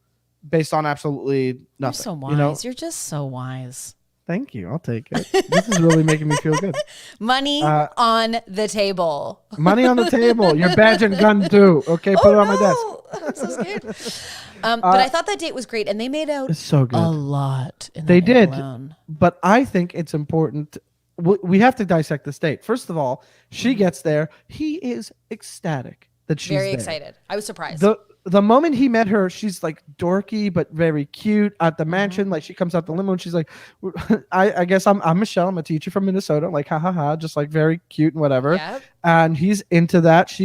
based on absolutely
You're
nothing.
so wise.
You know?
You're just so wise.
Thank you. I'll take it. This is really making me feel good.
Money on the table.
Money on the table. Your badge and gun too. Okay, put it on my desk.
I'm so scared. But I thought that date was great, and they made out
It's so good.
a lot. In
They
that
did,
balloon.
but I think it's important. We have to dissect this date. First of all, she gets there. He is ecstatic that she's
Very
there.
excited. I was surprised.
The moment he met her, she's like dorky but very cute at the mansion. Like she comes out the limo and she's like, I guess I'm Michelle. I'm a teacher from Minnesota. Like ha ha ha, just like very cute and whatever.
Yep.
And he's into that.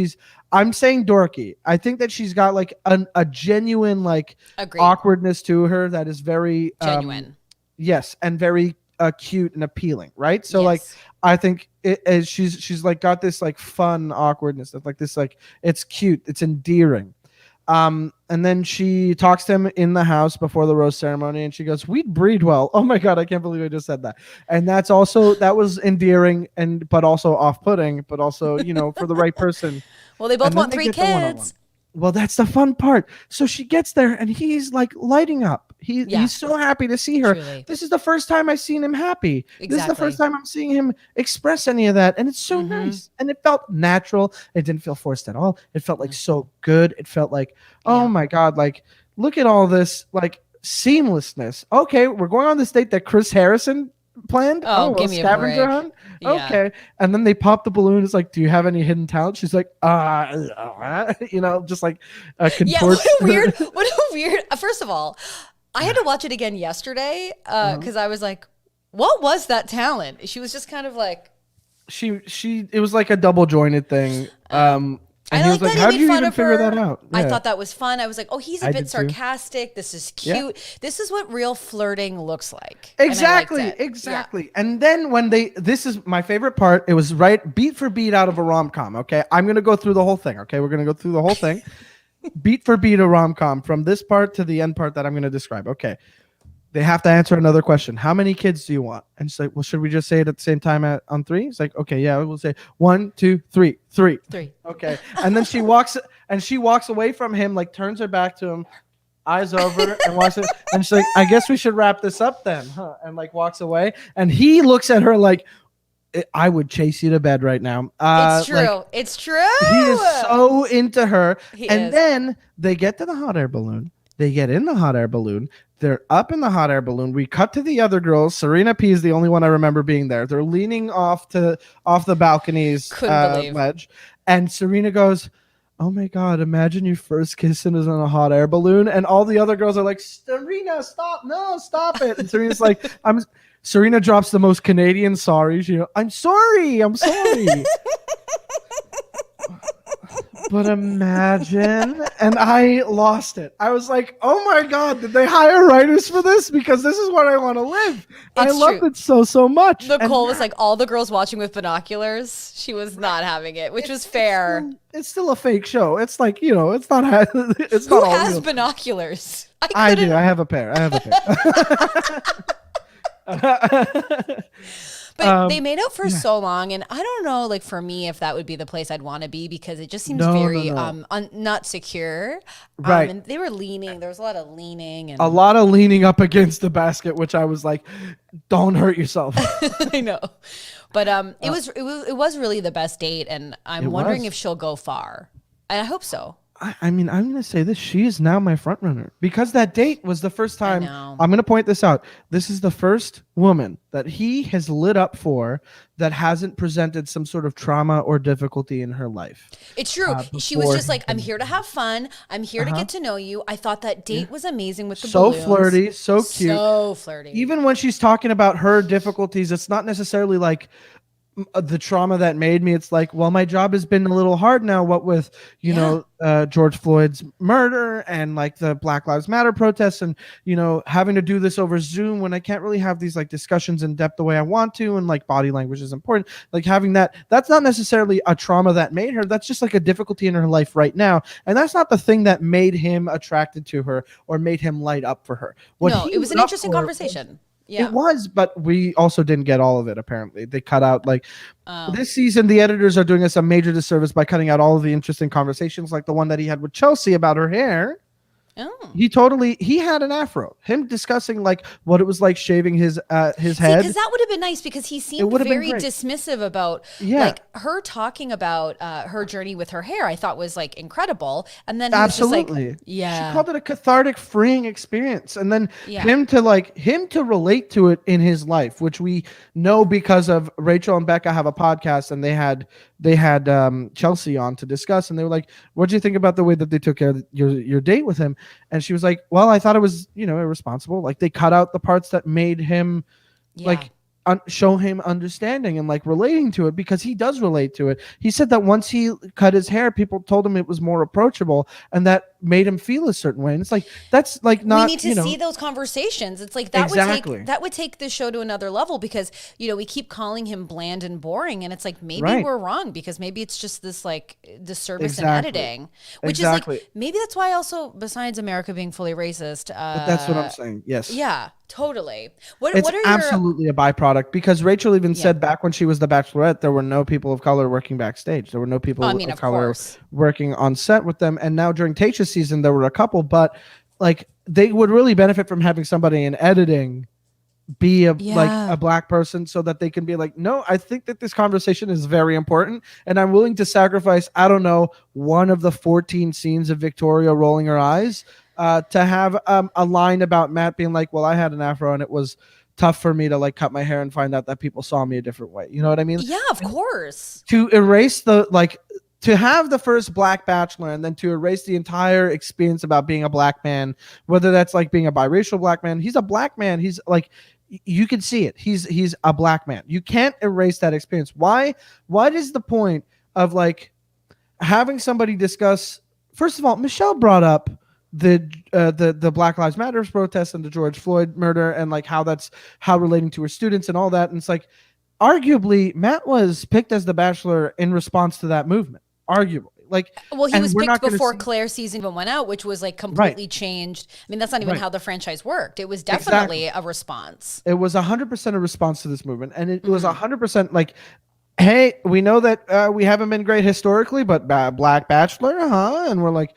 I'm saying dorky. I think that she's got like a genuine like
Agreed.
awkwardness to her that is very
Genuine.
yes, and very cute and appealing, right? So
Yes.
like I think she's like got this like fun awkwardness that's like this like it's cute, it's endearing. And then she talks to him in the house before the rose ceremony and she goes, "We'd breed well." Oh my god, I can't believe I just said that. And that was endearing and but also off-putting, but also, you know, for the right person.
Well, they both
And then
want
they
3
get the one-on-one.
kids.
Well, that's the fun part. So she gets there and he's like lighting up.
Yeah.
He's so happy to see her.
Truly.
This is the first time I've seen him happy. This is the
Exactly.
first time I'm seeing him express any of that. And it's so nice. And it felt natural. It didn't feel forced at all. It felt like so good. It felt like, oh
Yeah.
my God, like, look at all this like seamlessness. Okay, we're going on this date that Chris Harrison planned.
Oh, give me a
scavenger
break.
hunt.
Yeah.
Okay. And then they pop the balloon. It's like, do you have any hidden talent? She's like, you know, just like
Yeah,
contorts.
what a weird. First of all, I had to watch it again yesterday because I was like, what was that talent? She was just kind of like,
it was like a double jointed thing. And
I
he
like
was like,
that
how
he
did
made
you
fun
even
of
figure
her.
that out?
I
Yeah.
thought that was fun. I was like, oh, he's a
I
bit
did too.
sarcastic. This is
Yeah.
cute. This is what real flirting looks like. And I liked
Exactly,
it.
exactly. And then when this is my favorite part. It was right beat for beat out of a rom-com. Okay, I'm gonna go through the whole thing. Okay, we're gonna go through the whole thing, beat for beat a rom-com from this part to the end part that I'm gonna describe. Okay, they have to answer another question. How many kids do you want? And she's like, well, should we just say it at the same time on 3? It's like, okay, yeah, we'll say 1, 2, 3, 3.
3.
Okay, and then she walks away from him, like turns her back to him, eyes over, and walks it. And she's like, I guess we should wrap this up then, huh? And like walks away. And he looks at her like, I would chase you to bed right now.
It's true.
Like,
It's true.
he is so into her.
He
and
is.
then they get to the hot air balloon. They get in the hot air balloon. They're up in the hot air balloon. We cut to the other girls. Serena P is the only one I remember being there. They're leaning off the balcony's
Couldn't believe.
ledge. And Serena goes, oh my God, imagine your first kissing is on a hot air balloon. And all the other girls are like, Serena, stop. No, stop it. And Serena's like, Serena drops the most Canadian sorry. I'm sorry. But imagine, and I lost it. I was like, oh my God, did they hire writers for this? Because this is what I want to live. I
It's
loved
true.
it so much.
Nicole
And
was like, all the girls watching with binoculars. She was not having it, which was fair.
It's still a fake show. It's like, you know, it's not it's
Who
not all
has
real.
binoculars?
I do. I have a pair.
But they made out for so long, and I don't know, like for me, if that would be the place I'd want to be because it just seems
No,
very
no.
not secure.
Right.
And they were leaning. There was a lot of leaning, and
A lot of leaning up against the basket, which I was like, don't hurt yourself.
I know. But it was really the best date, and I'm
It
wondering
was.
if she'll go far. And I hope so.
I mean, I'm going to say this. She is now my front runner because that date was the first time.
know.
I'm going to point this out. This is the first woman that he has lit up for that hasn't presented some sort of trauma or difficulty in her life.
It's true. She was
before
just like, I'm here to have fun. I'm here to get to know you. I thought that date was amazing with the
So
balloons.
flirty, so cute.
So flirty.
Even when she's talking about her difficulties, it's not necessarily like the trauma that made me. It's like, well, my job has been a little hard now, what with George Floyd's murder and like the Black Lives Matter protests and having to do this over Zoom when I can't really have these like discussions in depth the way I want to, and like body language is important, like having that's not necessarily a trauma that made her. That's just like a difficulty in her life right now, and that's not the thing that made him attracted to her or made him light up for her.
No, it was an interesting conversation. Yeah.
It was, but we also didn't get all of it. Apparently, they cut out like
Oh.
this season. The editors are doing us a major disservice by cutting out all of the interesting conversations, like the one that he had with Chelsea about her hair.
Oh.
He had an afro. Him discussing like what it was like shaving his head.
Because that would have been nice because he seemed
would've been
very
great.
dismissive about like her talking about her journey with her hair. I thought was like incredible. And then he was just like, yeah.
She called it a cathartic, freeing experience. And then
Yeah.
him to relate to it in his life, which we know because of Rachel and Becca have a podcast, and they had Chelsea on to discuss, and they were like, what do you think about the way that they took care of your date with him? And she was like, well, I thought it was, irresponsible. Like they cut out the parts that made him like show him understanding and like relating to it, because he does relate to it. He said that once he cut his hair, people told him it was more approachable, and that made him feel a certain way. And it's like, that's like not,
we need to see those conversations. It's like that would take this show to another level, because we keep calling him bland and boring, and it's like maybe we're wrong, because maybe it's just this like disservice in editing, which is like maybe that's why also, besides America being fully racist,
but that's what I'm saying. Yes.
Yeah. Totally.
It's absolutely a byproduct, because Rachel even said back when she was the Bachelorette, there were no people of color working backstage. There were no people of color working on set with them. And now during Tayshia's season, there were a couple, but like they would really benefit from having somebody in editing be like a black person, so that they can be like, no, I think that this conversation is very important, and I'm willing to sacrifice, I don't know, one of the 14 scenes of Victoria rolling her eyes to have a line about Matt being like, well, I had an afro and it was tough for me to like cut my hair and find out that people saw me a different way. You know what I mean?
Yeah, of course.
To erase to have the first black bachelor, and then to erase the entire experience about being a black man, whether that's like being a biracial black man. He's a black man. He's like, you can see it. He's a black man. You can't erase that experience. Why? What is the point of like having somebody discuss? First of all, Michelle brought up the Black Lives Matter protests and the George Floyd murder, and like how relating to her students and all that. And it's like, arguably, Matt was picked as the Bachelor in response to that movement. Arguably, like,
well, he was picked before Claire's season even went out, which was like completely changed. I mean, that's not even how the franchise worked. It was definitely a response.
It was 100% a response to this movement, and it was 100% like, hey, we know that we haven't been great historically, but Black Bachelor, and we're like,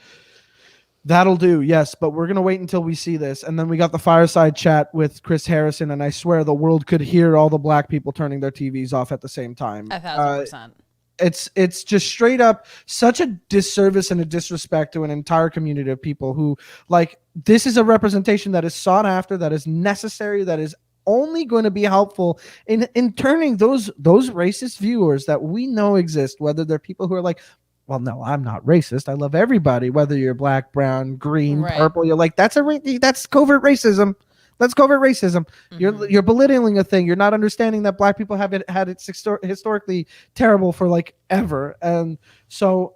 that'll do, yes, but we're going to wait until we see this. And then we got the fireside chat with Chris Harrison, and I swear the world could hear all the black people turning their TVs off at the same time.
1,000%.
It's just straight up such a disservice and a disrespect to an entire community of people who, like, this is a representation that is sought after, that is necessary, that is only going to be helpful in turning those racist viewers that we know exist, whether they're people who are like, well, no, I'm not racist. I love everybody, whether you're black, brown, green, purple. You're like, that's covert racism. That's covert racism. You're belittling a thing. You're not understanding that black people have had it historically terrible for like ever. And so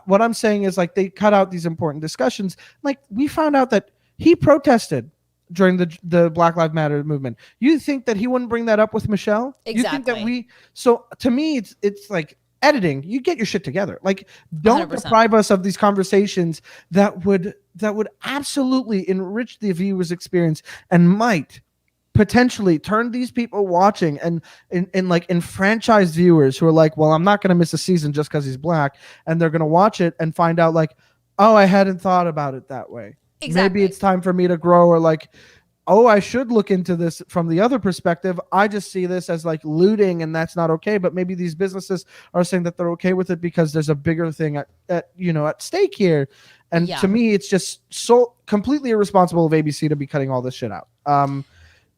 what I'm saying is, like, they cut out these important discussions. Like, we found out that he protested during the Black Lives Matter movement. You think that he wouldn't bring that up with Michelle?
Exactly.
You think that so to me, it's like, editing, you get your shit together. Like, don't 100%. Deprive us of these conversations that would absolutely enrich the viewer's experience and might potentially turn these people watching and like enfranchised viewers who are like, well, I'm not going to miss a season just because he's black, and they're going to watch it and find out like, oh, I hadn't thought about it that way. Exactly. Maybe it's time for me to grow, or like, oh, I should look into this from the other perspective. I just see this as like looting, and that's not okay. But maybe these businesses are saying that they're okay with it because there's a bigger thing at stake here. And to me, it's just so completely irresponsible of ABC to be cutting all this shit out.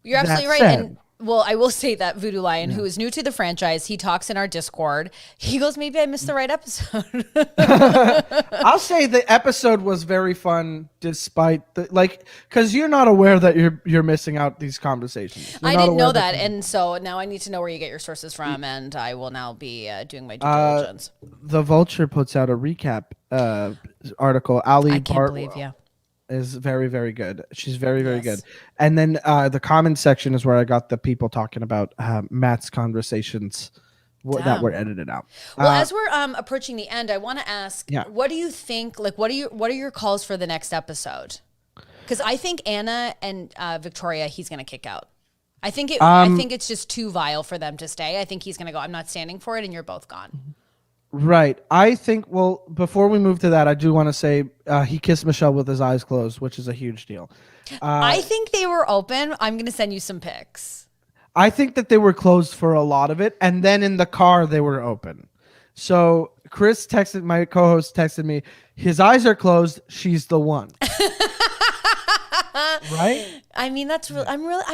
You're absolutely right. And well, I will say that Voodoo Lion, who is new to the franchise, he talks in our Discord. He goes, maybe I missed the right episode.
I'll say the episode was very fun, despite because you're not aware that you're missing out these conversations.
I didn't know that, and so now I need to know where you get your sources from, and I will now be doing my due diligence.
The Vulture puts out a recap article. Ali
I can't believe,
is very, very good. She's very, very good. And then the comment section is where I got the people talking about Matt's conversations that were edited out.
Well, as we're approaching the end, I want to ask, what do you think? Like, what are your calls for the next episode? Because I think Anna and Victoria, he's going to kick out. I think it's just too vile for them to stay. I think he's going to go, I'm not standing for it, and you're both gone.
Right. I think, well, before we move to that, I do want to say he kissed Michelle with his eyes closed, which is a huge deal.
I think they were open. I'm going to send you some pics.
I think that they were closed for a lot of it, and then in the car they were open. So Chris texted, my co-host texted me, his eyes are closed, she's the one. Right?
I mean, I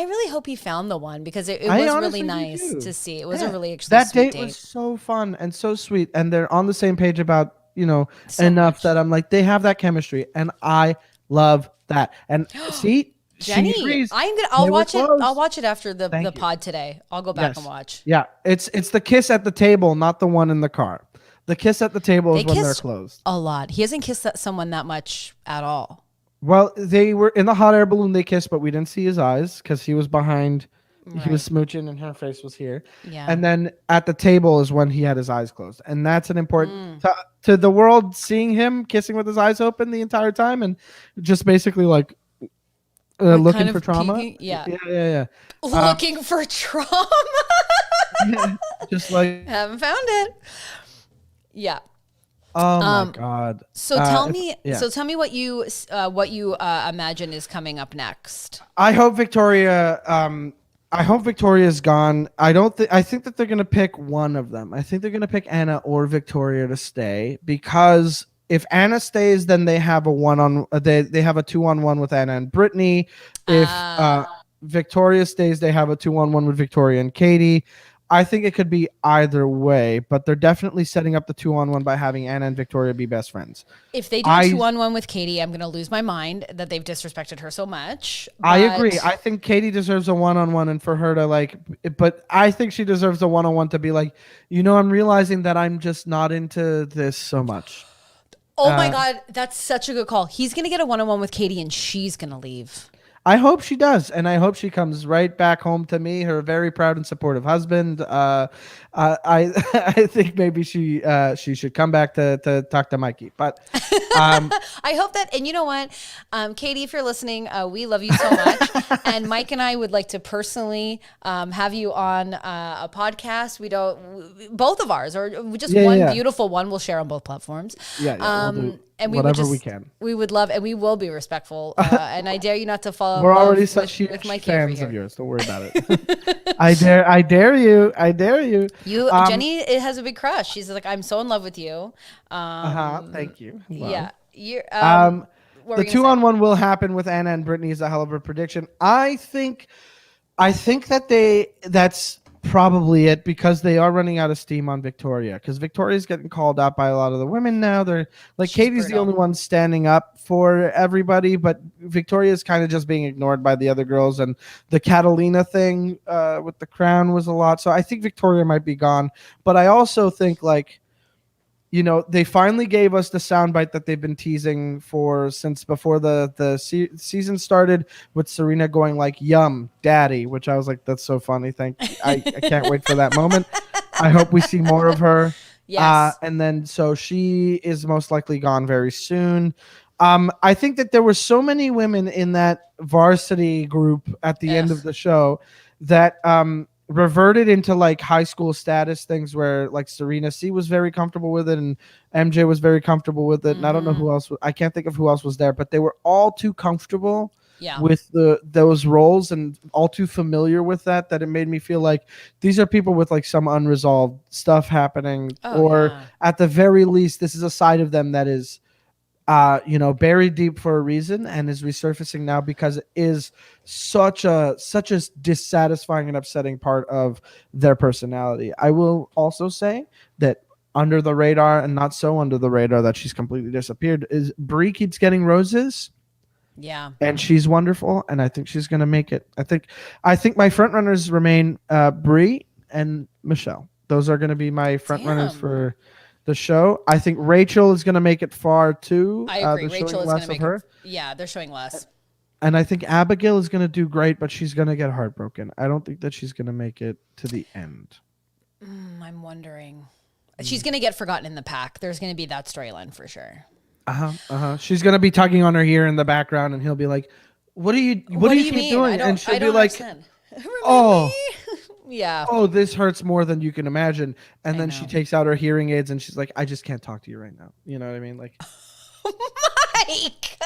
really hope he found the one, because it was really nice to see. It was a really that
sweet
date
was so fun and so sweet, and they're on the same page about,
so
enough
much.
that I'm like, they have that chemistry, and I love that. And see,
Jenny,
she agrees.
I'll watch it. I'll watch it after the pod today. I'll go back and watch.
Yeah, it's the kiss at the table, not the one in the car. The kiss at the table is when they're closed.
A lot. He hasn't kissed someone that much at all.
Well, they were in the hot air balloon. They kissed, but we didn't see his eyes because he was behind. Right. He was smooching, and her face was here.
Yeah.
And then at the table is when he had his eyes closed, and that's an important to the world, seeing him kissing with his eyes open the entire time, and just basically like looking for trauma.
Peeking,
yeah.
Looking for trauma.
Yeah, just like
haven't found it. Yeah.
Oh my God!
So tell me what you imagine is coming up next.
I hope Victoria. I hope Victoria's gone. I think that they're gonna pick one of them. I think they're gonna pick Anna or Victoria to stay, because if Anna stays, then they have a they have a 2-on-1 with Anna and Brittany. If Victoria stays, they have a 2-on-1 with Victoria and Katie. I think it could be either way, but they're definitely setting up the 2-on-1 by having Anna and Victoria be best friends.
If they do a 2-on-1 with Katie, I'm going to lose my mind that they've disrespected her so much.
I agree. I think Katie deserves a 1-on-1, and for her to but I think she deserves a 1-on-1 to be like, I'm realizing that I'm just not into this so much.
Oh my God, that's such a good call. He's going to get a 1-on-1 with Katie, and she's going to leave.
I hope she does, and I hope she comes right back home to me, her very proud and supportive husband. I think maybe she should come back to talk to Mikey. But
I hope that, and you know what, Katie, if you're listening, we love you so much, and Mike and I would like to personally have you on a podcast. Both of ours, or just one beautiful one. We'll share on both platforms.
We'll do
and
whatever we can.
We would love, and we will be respectful. And I dare you not to follow.
We're already such huge fans of yours. Don't worry about it. I dare you.
Jenny, it has a big crush. She's like, I'm so in love with you.
Thank you. Wow.
Yeah. You're,
the 2-on-1 will happen with Anna and Brittany is a hell of a prediction. I think that's probably it, because they are running out of steam on Victoria, because Victoria's getting called out by a lot of the women now. They're like, Katie's the only one standing up for everybody, but Victoria's kind of just being ignored by the other girls, and the Catalina thing with the crown was a lot. So I think Victoria might be gone, but I also think they finally gave us the soundbite that they've been teasing for since before the season started, with Serena going like, "Yum, daddy," which I was like, that's so funny. I can't wait for that moment. I hope we see more of her.
Yes.
And then so she is most likely gone very soon. I think that there were so many women in that varsity group at the end of the show that reverted into like high school status things, where like Serena C was very comfortable with it, and MJ was very comfortable with it. And I don't know who else. I can't think of who else was there, but they were all too comfortable with those roles, and all too familiar with that it made me feel like these are people with like some unresolved stuff happening, at the very least, this is a side of them that is buried deep for a reason, and is resurfacing now because it is such a dissatisfying and upsetting part of their personality. I will also say that under the radar, and not so under the radar that she's completely disappeared, is Brie keeps getting roses.
Yeah.
And she's wonderful, and I think she's going to make it. I think my front runners remain Brie and Michelle. Those are going to be my front runners for the show. I think Rachel is going to make it far too.
I agree. Rachel is going to make it. Yeah, they're showing less.
And I think Abigail is going to do great, but she's going to get heartbroken. I don't think that she's going to make it to the end.
I'm wondering. She's going to get forgotten in the pack. There's going to be that storyline for sure.
She's going to be tugging on her ear in the background, and he'll be like, what do you keep doing? And she'll be like,
Remember
Oh.
me? Yeah.
Oh, this hurts more than you can imagine. And
I
then
know.
she takes out her hearing aids and she's like, I just can't talk to you right now. You know what I mean? Like
Mike.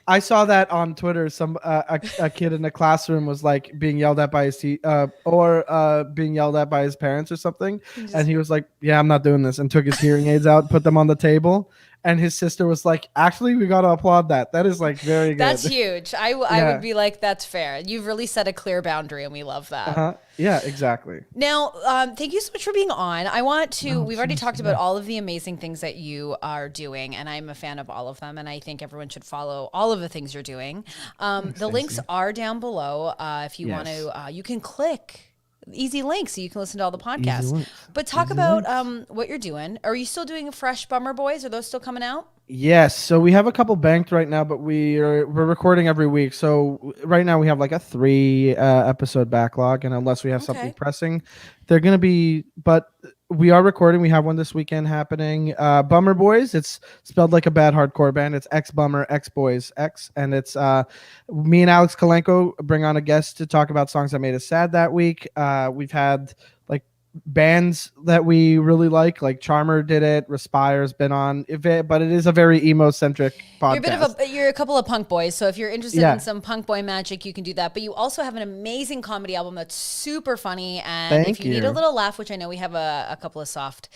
I saw that on Twitter. Some a kid in a classroom was like being yelled at by his being yelled at by his parents or something, and he was like, "Yeah, I'm not doing this," and took his hearing aids out, put them on the table, and his sister was like, "Actually, we gotta applaud that. That is like very good."
That's huge. I would be like, that's fair. You've really set a clear boundary, and we love that.
Yeah, exactly.
Now, thank you so much for being on. I want to, we've already talked about all of the amazing things that you are doing, and I'm a fan of all of them, and I think everyone should follow all of the things you're doing. The links are down below. If you want to, you can click easy links so you can listen to all the podcasts. But talk about what you're doing. Are you still doing Fresh Bummer Boys? Are those still coming out?
Yes, so we have a couple banked right now, but we're recording every week. So right now we have like a 3 episode backlog, and unless we have something pressing, they're gonna be. But we are recording. We have one this weekend happening. Bummer Boys. It's spelled like a bad hardcore band. It's X Bummer X Boys X, and it's me and Alex Kalenko bring on a guest to talk about songs that made us sad that week. We've had like bands that we really like Charmer did it, Respire's been on it, but it is a very emo centric podcast.
You're a couple of punk boys, so if you're interested in some punk boy magic, you can do that. But you also have an amazing comedy album that's super funny, and if you need a little laugh, which I know we have a couple of soft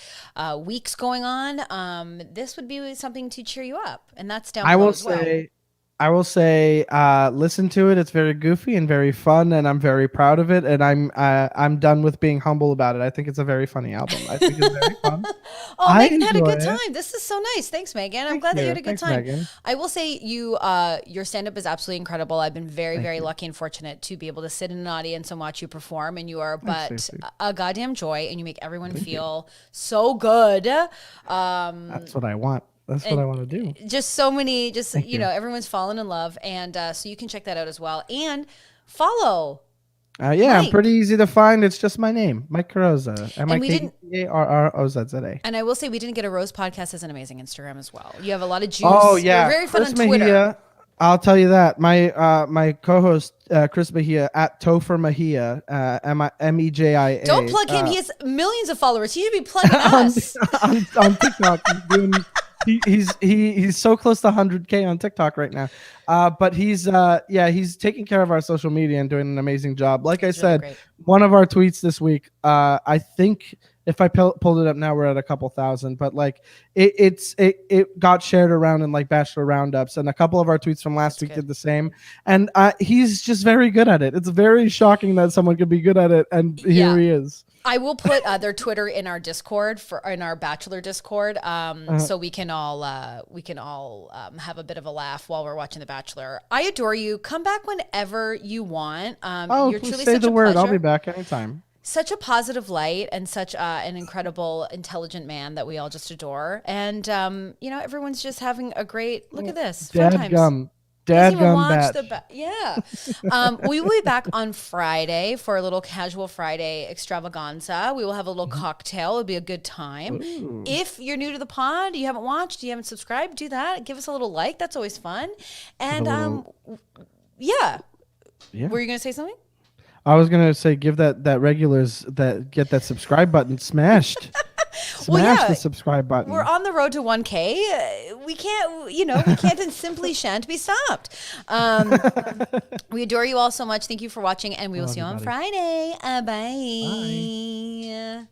weeks going on, this would be something to cheer you up, and that's down below as well.
I will say, listen to it. It's very goofy and very fun, and I'm very proud of it. And I'm done with being humble about it. I think it's a very funny album. I think it's very fun.
Megan had a good time. This is so nice. Thanks, Megan. I'm glad that you had a good time. Megan. I will say your stand-up is absolutely incredible. I've been very lucky and fortunate to be able to sit in an audience and watch you perform, and you are a goddamn joy, and you make everyone feel so good.
That's what I want. That's what I want to do.
Just so many, everyone's fallen in love. And so you can check that out as well. And follow.
Mike. I'm pretty easy to find. It's just my name, Mike Carrozza. MikeCarrozza.
And I will say, we didn't get a Rose podcast has an amazing Instagram as well. You have a lot of juice.
Oh, yeah.
You're very fun on Twitter.
Mejia, I'll tell you that. My co-host, Chris Mejia, at Topher Mejia, Mejia.
Don't plug him. He has millions of followers. He should be plugging us.
on TikTok. He's so close to 100K on TikTok right now. But he's taking care of our social media and doing an amazing job. Like I said, really one of our tweets this week, I think if I pulled it up now, we're at a couple thousand, but like it got shared around in like Bachelor roundups, and a couple of our tweets from last week did the same. And he's just very good at it. It's very shocking that someone could be good at it, and here he is.
I will put their Twitter in our Discord in our Bachelor Discord, so we can all have a bit of a laugh while we're watching The Bachelor. I adore you. Come back whenever you want. You're truly
say
such
the
a
word.
pleasure.
I'll be back anytime.
Such a positive light and such an incredible, intelligent man that we all just adore. And everyone's just having a great look at this.
Dadgum batch.
We will be back on Friday for a little casual Friday extravaganza. We will have a little cocktail. It'll be a good time. Ooh. If you're new to the pod, you haven't watched, you haven't subscribed, do that. Give us a little like. That's always fun. And Were you going to say something?
I was gonna say, give that regulars that get that subscribe button smashed. Smash the subscribe button.
We're on the road to 1K. We can't and simply shan't be stopped. We adore you all so much. Thank you for watching, and we will see you on Friday. Bye.